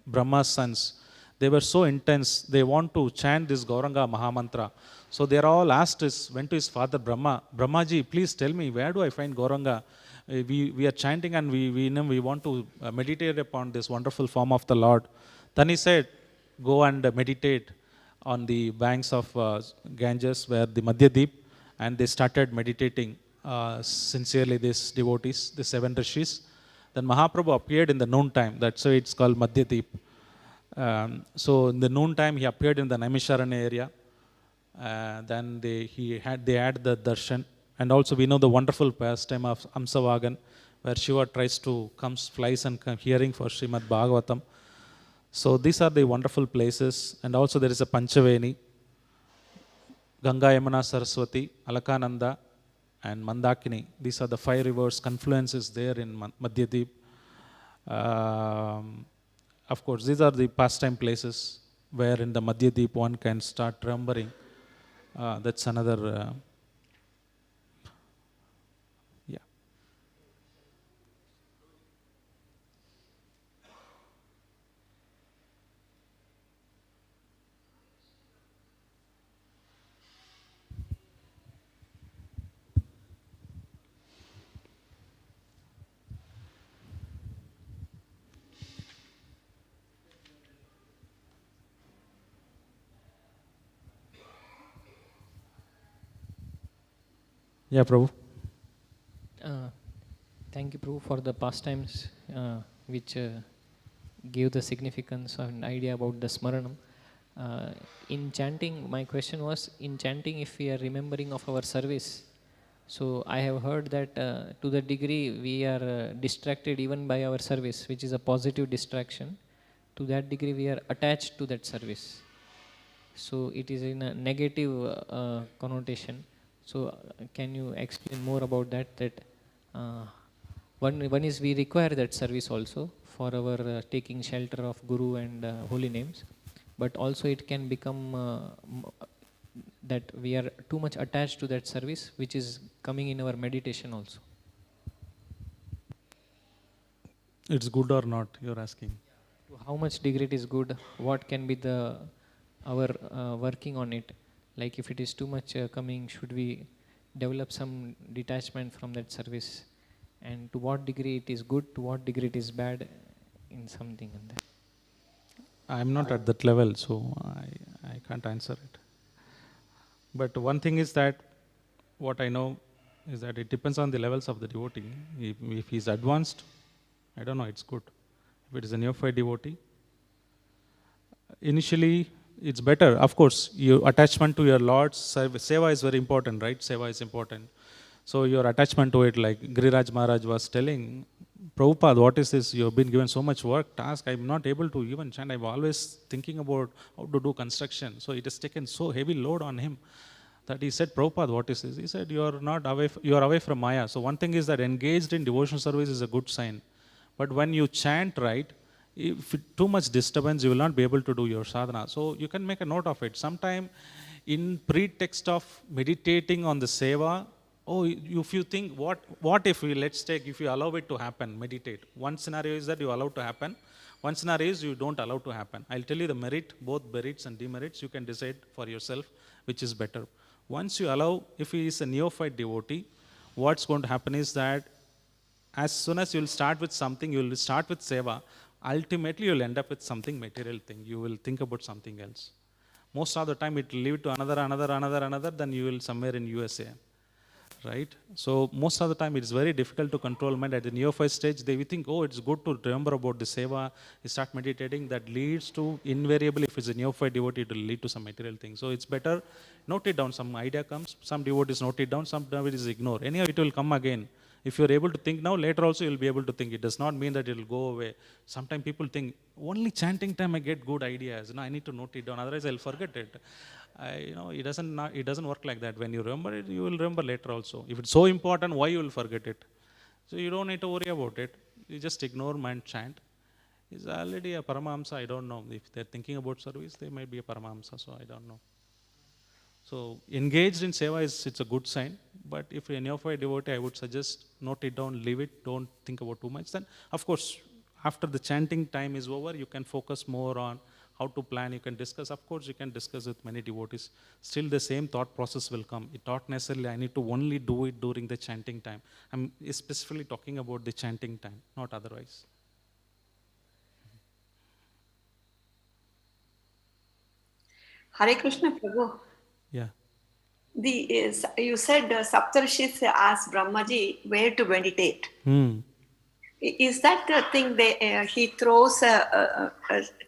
Speaker 1: Brahma's sons, they were so intense. They want to chant this Gauranga Mahamantra. So they are all went to his father Brahma. Brahmaji, please tell me, where do I find Gauranga? We are chanting and we want to meditate upon this wonderful form of the Lord. Then he said, go and meditate on the banks of Ganges, where the Madhya Deep, and they started meditating sincerely, these devotees, the 7 rishis. Then Mahaprabhu appeared in the noon time. That's why it's called Madhya Deep. So in the noon time, he appeared in the Naimisharanya area. Then they had the darshan. And also we know the wonderful pastime of Amsavagan, where Shiva tries to flies and come hearing for Srimad Bhagavatam. So these are the wonderful places. And also there is a Panchaveni, Ganga, Yamuna, Saraswati, Alakananda, and Mandakini. These are the 5 rivers confluences there in Madhyadeep. Of course, these are the pastime places where in the Madhyadeep one can start remembering. That's another. Yeah, Prabhu.
Speaker 3: Thank you, Prabhu, for the pastimes which gave the significance and idea about the Smaranam. In chanting, my question was, in chanting, if we are remembering of our service, so I have heard that to the degree we are distracted even by our service, which is a positive distraction, to that degree we are attached to that service. So it is in a negative connotation. So can you explain more about that? That one is we require that service also for our taking shelter of Guru and holy names, but also it can become that we are too much attached to that service, which is coming in our meditation also.
Speaker 1: It's good or not, you're asking?
Speaker 3: To how much degree it is good, what can be the our working on it, like if it is too much coming, should we develop some detachment from that service, and to what degree it is good, to what degree it is bad in something and that.
Speaker 1: I'm not at that level, so I can't answer it. But one thing is that what I know is that it depends on the levels of the devotee. If he's advanced, I don't know, it's good. If it is a neophyte devotee, initially it's better. Of course, your attachment to your Lord's seva is very important, right? Seva is important. So your attachment to it, like Giriraj Maharaj was telling, Prabhupada, what is this? You have been given so much work, task, I'm not able to even chant. I'm always thinking about how to do construction. So it has taken so heavy load on him that he said, Prabhupada, what is this? He said, you are not away, you are away from Maya. So one thing is that engaged in devotional service is a good sign. But when you chant right, if too much disturbance, you will not be able to do your sadhana. So you can make a note of it. Sometime in pretext of meditating on the seva, if you think, what if we, let's take, if you allow it to happen, meditate. One scenario is that you allow it to happen. One scenario is you don't allow to happen. I'll tell you the merit, both merits and demerits. You can decide for yourself which is better. Once you allow, if he is a neophyte devotee, what's going to happen is that as soon as you will start with something, you will start with seva, ultimately you will end up with something material thing. You will think about something else. Most of the time it will lead to another, then you will somewhere in USA. Right? So most of the time it is very difficult to control mind. At the neophyte stage, we think, it's good to remember about the seva. You start meditating, that leads to invariably, if it's a neophyte devotee, it will lead to some material thing. So it's better, note it down. Some idea comes, some devotees note it down, some devotees ignore. Anyhow, it will come again. If you're able to think now, later also you'll be able to think. It does not mean that it will go away. Sometimes people think, only chanting time I get good ideas. I need to note it down, otherwise I'll forget it. It doesn't work like that. When you remember it, you will remember later also. If it's so important, why you will forget it? So you don't need to worry about it. You just ignore and chant. It's already a Paramahamsa. I don't know. If they're thinking about service, they might be a Paramahamsa, so I don't know. So engaged in seva it's a good sign. But if you're a neophyte devotee, I would suggest note it down, leave it, don't think about too much. Then, of course, after the chanting time is over, you can focus more on how to plan. You can discuss. Of course, you can discuss with many devotees. Still, the same thought process will come. It not necessarily I need to only do it during the chanting time. I'm specifically talking about the chanting time, not otherwise.
Speaker 4: Hare Krishna, Prabhu.
Speaker 1: Yeah.
Speaker 4: You said Saptarshis asked Brahmaji where to meditate. Is that the thing he throws a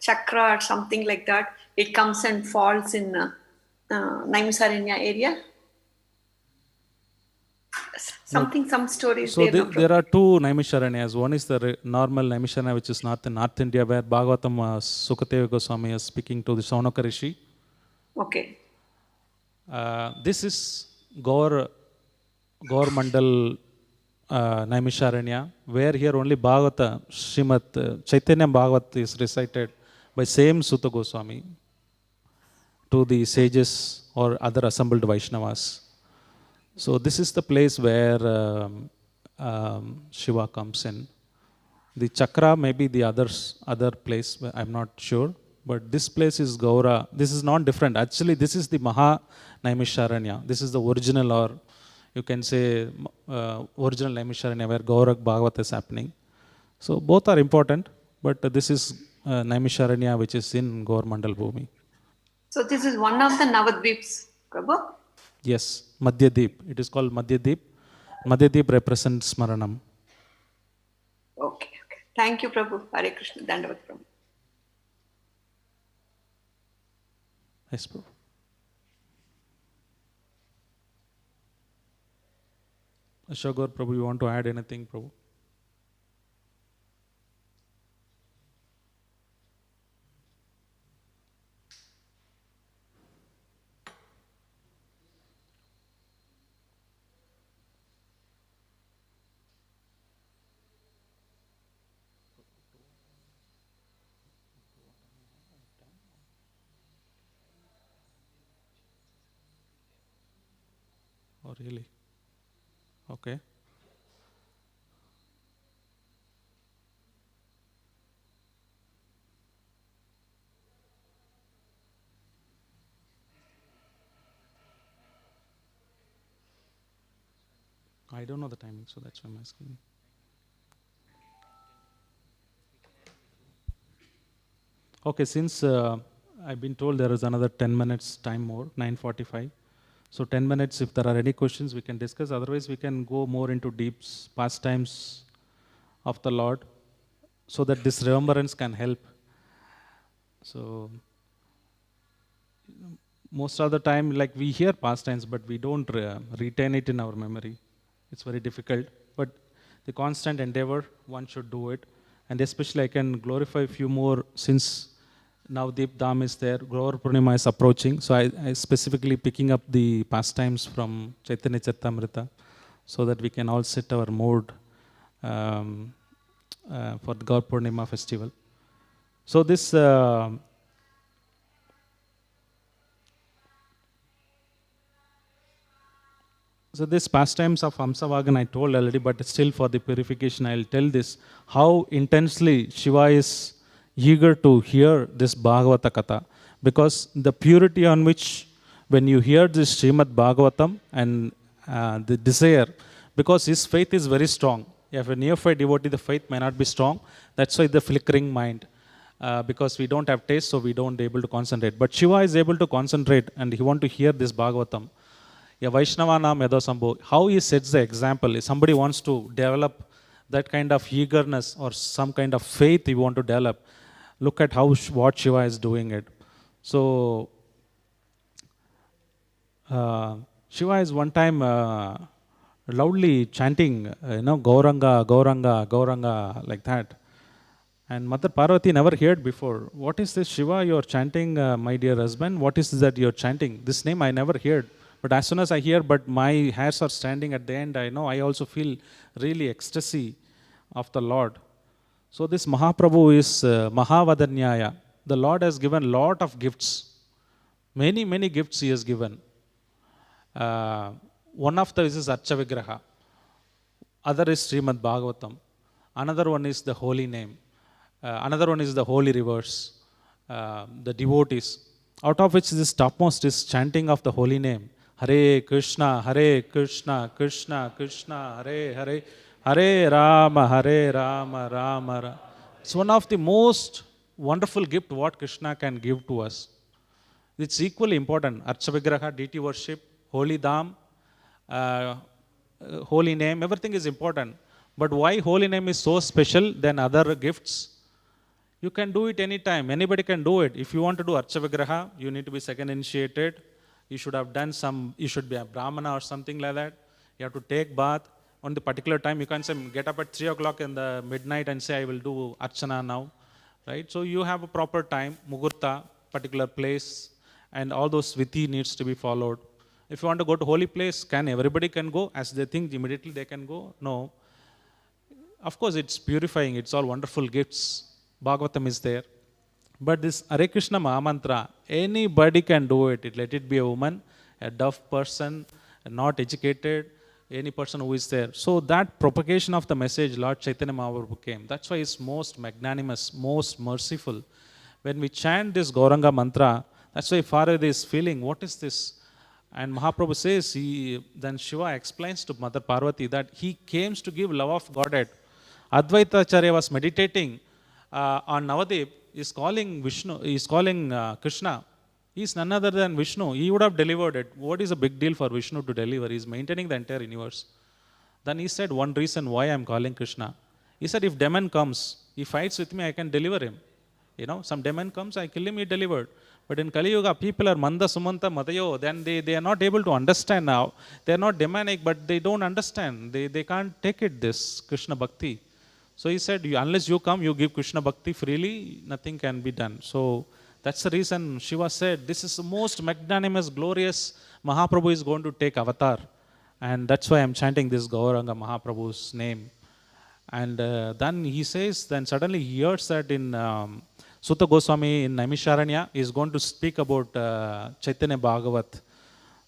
Speaker 4: chakra or something like that? It comes and falls in Naimisaranya area? Some stories
Speaker 1: so
Speaker 4: there.
Speaker 1: There are two Naimisharanyas. One is the normal Naimisharanya, which is North India, where Bhagavatam Sukadeva Goswami is speaking to the Saunaka Rishi.
Speaker 4: Okay.
Speaker 1: This is Gaur Mandal Naimisharanya, where here only Bhagavata, Srimad Chaitanya Bhagavat is recited by same Sutta Goswami to the sages or other assembled Vaishnavas. So this is the place where Shiva comes in. The chakra may be the other place, I'm not sure. But this place is Gaura. This is not different. Actually, this is the Maha Naimisharanya. This is the original, or you can say original Naimisharanya, where Gaurak Bhagavat is happening. So both are important, but this is Naimisharanya, which is in Gaur Mandal Bhumi.
Speaker 4: So this is one of the Navadvips, Prabhu?
Speaker 1: Yes, Madhyadip. It is called Madhyadip. Madhyadip represents Smaranam.
Speaker 4: Okay. Thank you, Prabhu. Hare Krishna. Dandavat, Prabhu.
Speaker 1: Yes, Prabhu. Ashogor, Prabhu, you want to add anything, Prabhu? Oh, really? Okay. I don't know the timing, so that's why I'm asking. Okay, since I've been told there is another 10 minutes time more, 9:45. So 10 minutes, if there are any questions, we can discuss. Otherwise, we can go more into deep pastimes of the Lord so that this remembrance can help. So most of the time, like we hear pastimes, but we don't retain it in our memory. It's very difficult. But the constant endeavor, one should do it. And especially I can glorify a few more since now Deep Dham is there, Gaur Purnima is approaching. So I specifically picking up the pastimes from Chaitanya Charitamrita so that we can all set our mood for the Gaur Purnima festival. So this so this pastimes of Hamsavagan I told already, but still for the purification I'll tell this, how intensely Shiva is eager to hear this Bhagavata Katha, because the purity on which when you hear this Srimad Bhagavatam and the desire, because his faith is very strong. If a neophyte devotee, the faith may not be strong. That's why the flickering mind, because we don't have taste, so we don't able to concentrate. But Shiva is able to concentrate and he want to hear this Bhagavatam. Yeah, Vaishnava Nam Yadasambho, how he sets the example. If somebody wants to develop that kind of eagerness or some kind of faith you want to develop, look at how what Shiva is doing it. So Shiva is one time loudly chanting, Gauranga, Gauranga, Gauranga, like that. And Mother Parvati never heard before. What is this Shiva you're chanting, my dear husband? What is that you're chanting? This name I never heard. But as soon as I hear, but my hairs are standing at the end, I know I also feel really ecstasy of the Lord. So this Mahaprabhu is Mahavadanyaya. The Lord has given lot of gifts. Many, many gifts he has given. One of those is Archa Vigraha. Other is Srimad Bhagavatam. Another one is the holy name. Another one is the holy rivers, the devotees. Out of which this topmost is chanting of the holy name. Hare Krishna, Krishna Krishna, Hare Hare, Hare Rama, Rama Rama. It's one of the most wonderful gift what Krishna can give to us. It's equally important. Archa Vigraha, deity worship, holy dham, holy name, everything is important. But why holy name is so special than other gifts? You can do it anytime. Anybody can do it. If you want to do Archa Vigraha, you need to be second initiated. You should have done you should be a Brahmana or something like that. You have to take bath. On the particular time, you can't say, get up at 3 o'clock in the midnight and say, I will do Archana now. Right? So you have a proper time, Mugurta, particular place, and all those Viti needs to be followed. If you want to go to holy place, everybody can go? As they think immediately they can go? No. Of course, it's purifying. It's all wonderful gifts. Bhagavatam is there. But this Hare Krishna Mahamantra, anybody can do it. Let it be a woman, a deaf person, not educated, any person who is there. So that propagation of the message, Lord Chaitanya Mahaprabhu came. That's why he's most magnanimous, most merciful. When we chant this Gauranga mantra, that's why Farad is feeling, what is this? And Mahaprabhu says, then Shiva explains to Mother Parvati that he came to give love of Godhead. Advaita Acharya was meditating on Navadip, is calling Vishnu, is calling Krishna. He is none other than Vishnu. He would have delivered it. What is a big deal for Vishnu to deliver? He is maintaining the entire universe. Then he said, one reason why I am calling Krishna. He said, if demon comes, he fights with me, I can deliver him. Some demon comes, I kill him, he delivered. But in Kali Yuga, people are Manda, Sumanta, Matayo. Then they are not able to understand now. They are not demonic, but they don't understand. They can't take it, this Krishna Bhakti. So he said, unless you come, you give Krishna Bhakti freely, nothing can be done. So that's the reason Shiva said, this is the most magnanimous, glorious, Mahaprabhu is going to take avatar. And that's why I'm chanting this Gauranga Mahaprabhu's name. And then he says, then suddenly he hears that in Sutta Goswami in Naimisharanya is going to speak about Chaitanya Bhagavat.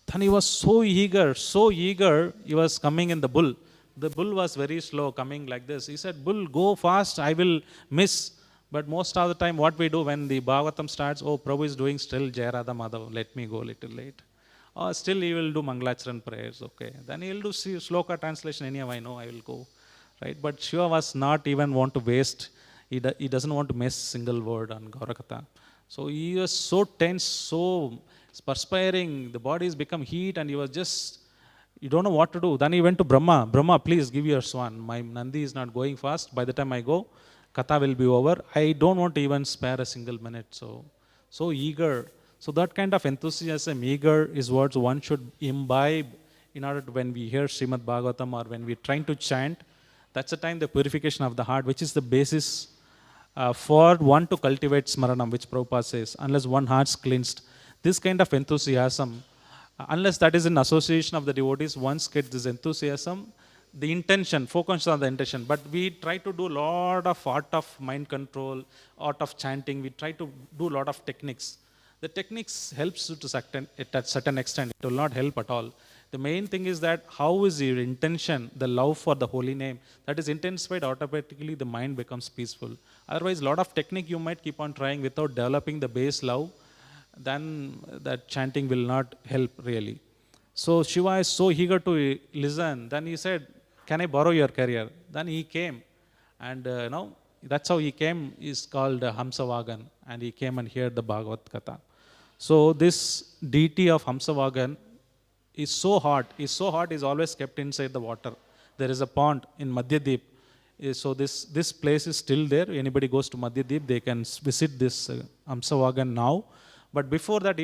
Speaker 1: Then he was so eager, he was coming in the bull. The bull was very slow, coming like this. He said, "Bull, go fast, I will miss." But most of the time, what we do when the Bhagavatam starts, oh, Prabhu is doing still Jai Radha Madhav, let me go little late. Or still he will do Mangalacharan prayers, okay. Then he will do Shloka translation, anyhow, I know I will go. Right? But Shiva was not even want to waste, he doesn't want to miss single word on Gaurakatha. So he was so tense, so perspiring, the body has become heat, and he was just, you don't know what to do. Then he went to Brahma. Brahma, please give your swan. My Nandi is not going fast. By the time I go, Katha will be over. I don't want to even spare a single minute. So eager. So that kind of enthusiasm, eager, is what one should imbibe in order to, when we hear Srimad Bhagavatam or when we're trying to chant, that's the time the purification of the heart, which is the basis for one to cultivate Smaranam, which Prabhupada says. Unless one heart's cleansed, this kind of enthusiasm, unless that is in association of the devotees, once get this enthusiasm, the intention, focus on the intention. But we try to do a lot of art of mind control, art of chanting. We try to do a lot of techniques. The techniques helps you to certain extent. It will not help at all. The main thing is that how is your intention, the love for the holy name, that is intensified, automatically the mind becomes peaceful. Otherwise, a lot of technique you might keep on trying without developing the base love, then that chanting will not help really. So Shiva is so eager to listen. Then he said, "Can I borrow your carrier?" Then he came, and that's how he came. Is called Hamsavagan, and he came and heard the Bhagavad Katha. So this deity of Hamsavagan is so hot. Is always kept inside the water. There is a pond in Madhyadeep. So this place is still there. Anybody goes to Madhyadeep, they can visit this Hamsavagan now. But before that,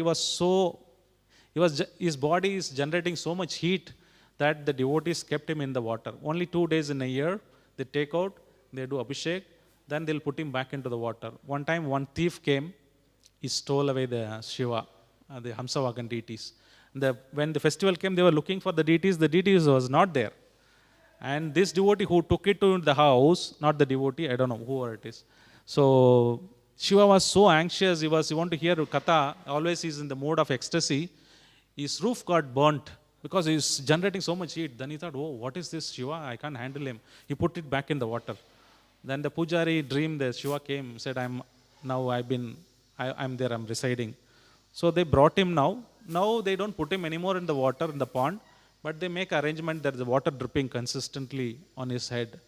Speaker 1: his body is generating so much heat that the devotees kept him in the water. Only 2 days in a year, they take out, they do abhishek, then they'll put him back into the water. One time, one thief came, he stole away the Shiva, the Hamsavagan deities. When the festival came, they were looking for the deities was not there. And this devotee who took it to the house, not the devotee, I don't know who it is. So Shiva was so anxious, he wanted to hear Katha, always he's in the mode of ecstasy. His roof got burnt because he's generating so much heat. Then he thought, oh, what is this Shiva? I can't handle him. He put it back in the water. Then the Pujari dreamed that Shiva came, said, I'm there, I'm residing. So they brought him now. Now they don't put him anymore in the water, in the pond, but they make arrangement that the water dripping consistently on his head,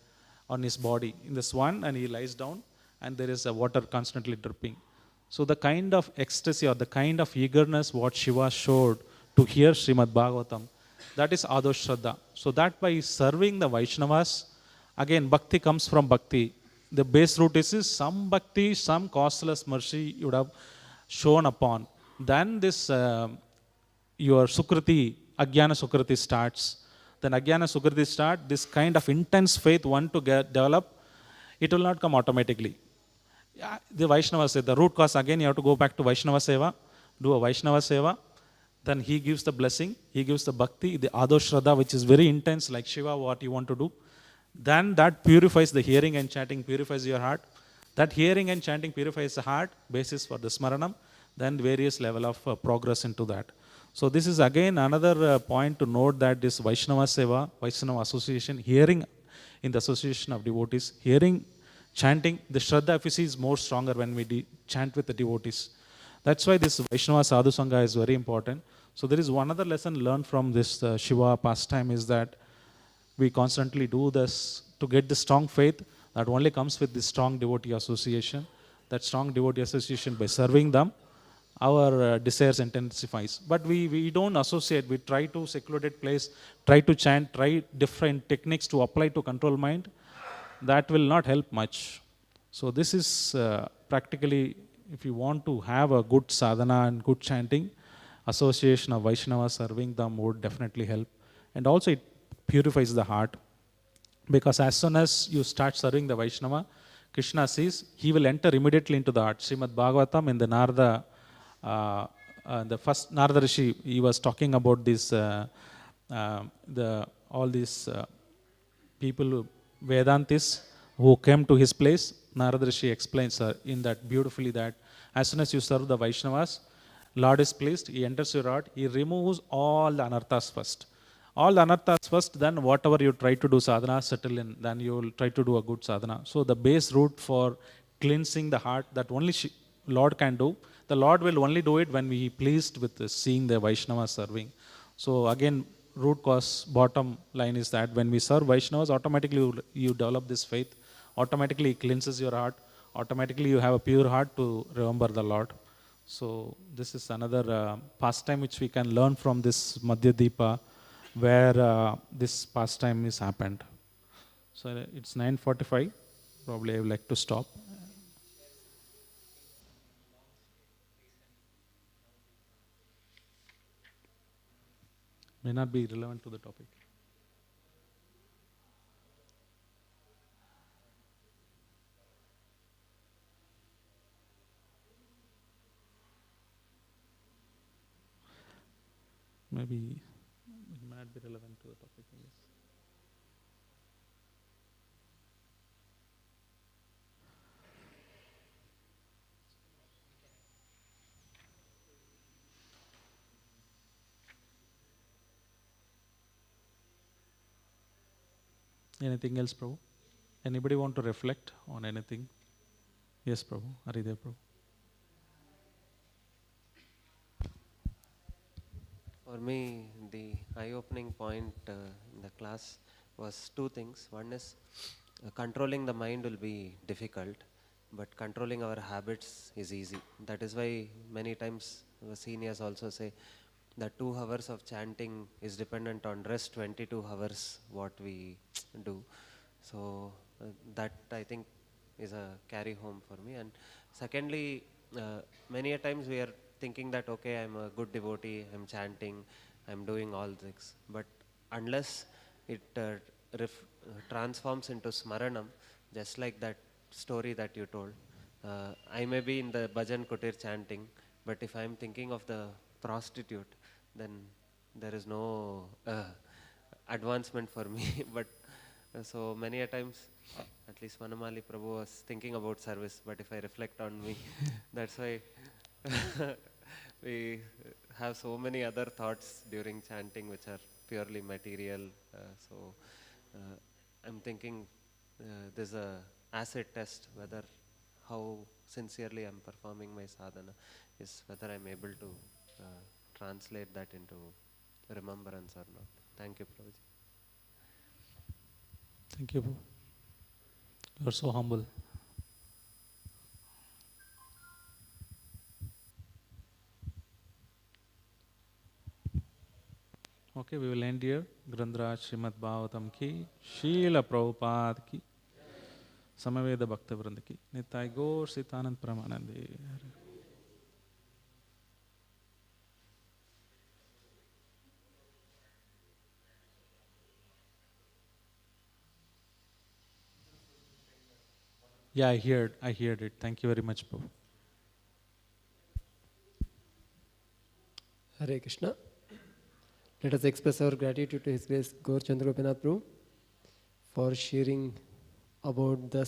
Speaker 1: on his body, in the swan, and he lies down, and there is a water constantly dripping. So the kind of ecstasy or the kind of eagerness what Shiva showed to hear Srimad Bhagavatam, that is Adosh Shraddha. So that by serving the Vaishnavas, again, bhakti comes from bhakti. The base root is some bhakti, some causeless mercy you would have shown upon. Then this, your Sukriti, Ajnana Sukriti starts. Then Ajnana Sukriti starts, this kind of intense faith one to develop, it will not come automatically. Yeah, the Vaishnava said, the root cause again, you have to go back to Vaishnava Seva, do a Vaishnava Seva. Then he gives the blessing, he gives the bhakti, the Adosh Shraddha, which is very intense, like Shiva, what you want to do. Then that purifies the hearing and chanting, purifies your heart. That hearing and chanting purifies the heart, basis for the Smaranam. Then various level of progress into that. So this is again another point to note, that this Vaishnava Seva, Vaishnava association, hearing in the association of devotees, hearing, chanting, the Shraddha if you see is more stronger when we chant with the devotees. That's why this Vaishnava Sadhu Sangha is very important. So there is one other lesson learned from this Shiva pastime is that we constantly do this to get the strong faith that only comes with this strong devotee association. That strong devotee association, by serving them, our desires intensifies. But we don't associate, we try to secluded place, try to chant, try different techniques to apply to control mind. That will not help much. So this is practically, if you want to have a good sadhana and good chanting, association of Vaishnava, serving them would definitely help. And also it purifies the heart. Because as soon as you start serving the Vaishnava, Krishna sees, he will enter immediately into the heart. Srimad Bhagavatam in the Narada, the first Narada Rishi, he was talking about this, all these people, Vedantis, who came to his place. Narada Rishi explains in that beautifully that as soon as you serve the Vaishnavas, Lord is pleased, He enters your heart, He removes all the anarthas first. All the anarthas first, then whatever you try to do sadhana, settle in, then you will try to do a good sadhana. So the base route for cleansing the heart that only Lord can do, the Lord will only do it when we pleased with seeing the Vaishnavas serving. So again, root cause, bottom line is that when we serve Vaishnavas, automatically you develop this faith, automatically it cleanses your heart, automatically you have a pure heart to remember the Lord. So this is another pastime which we can learn from this Madhya Deepa, where this pastime is happened. So it's 9:45. Probably I would like to stop. May not be relevant to the topic. Maybe it may not be relevant to the topic, I guess. Anything else, Prabhu? Anybody want to reflect on anything? Yes, Prabhu. Haridev, Prabhu.
Speaker 2: For me, the eye-opening point in the class was two things. One is controlling the mind will be difficult, but controlling our habits is easy. That is why many times the seniors also say that 2 hours of chanting is dependent on rest 22 hours what we do. So that I think is a carry home for me. And secondly, many a times we are thinking that okay, I'm a good devotee, I'm chanting, I'm doing all this, but unless it transforms into Smaranam, just like that story that you told, I may be in the bhajan kutir chanting, but if I'm thinking of the prostitute, then there is no advancement for me. But so many a times, at least Vanamali Prabhu was thinking about service, but if I reflect on me, that's why we have so many other thoughts during chanting which are purely material. So I'm thinking there's a acid test whether how sincerely I'm performing my sadhana is whether I'm able to translate that into remembrance or not. Thank you, Prabhuji.
Speaker 1: Thank you, Prabhu. You are so humble. Okay, we will end here. Grandra Srimad Bhagavatam ki, Srila Prabhupada ki, Samaveda Bhakta Vrinda ki, Nitai Gaur Sitanand Pramanande. Yeah, I heard it. Thank you very much, Prabhu.
Speaker 5: Hare Krishna. Let us express our gratitude to His Grace Gaurachandra Gopinath Prabhu for sharing about the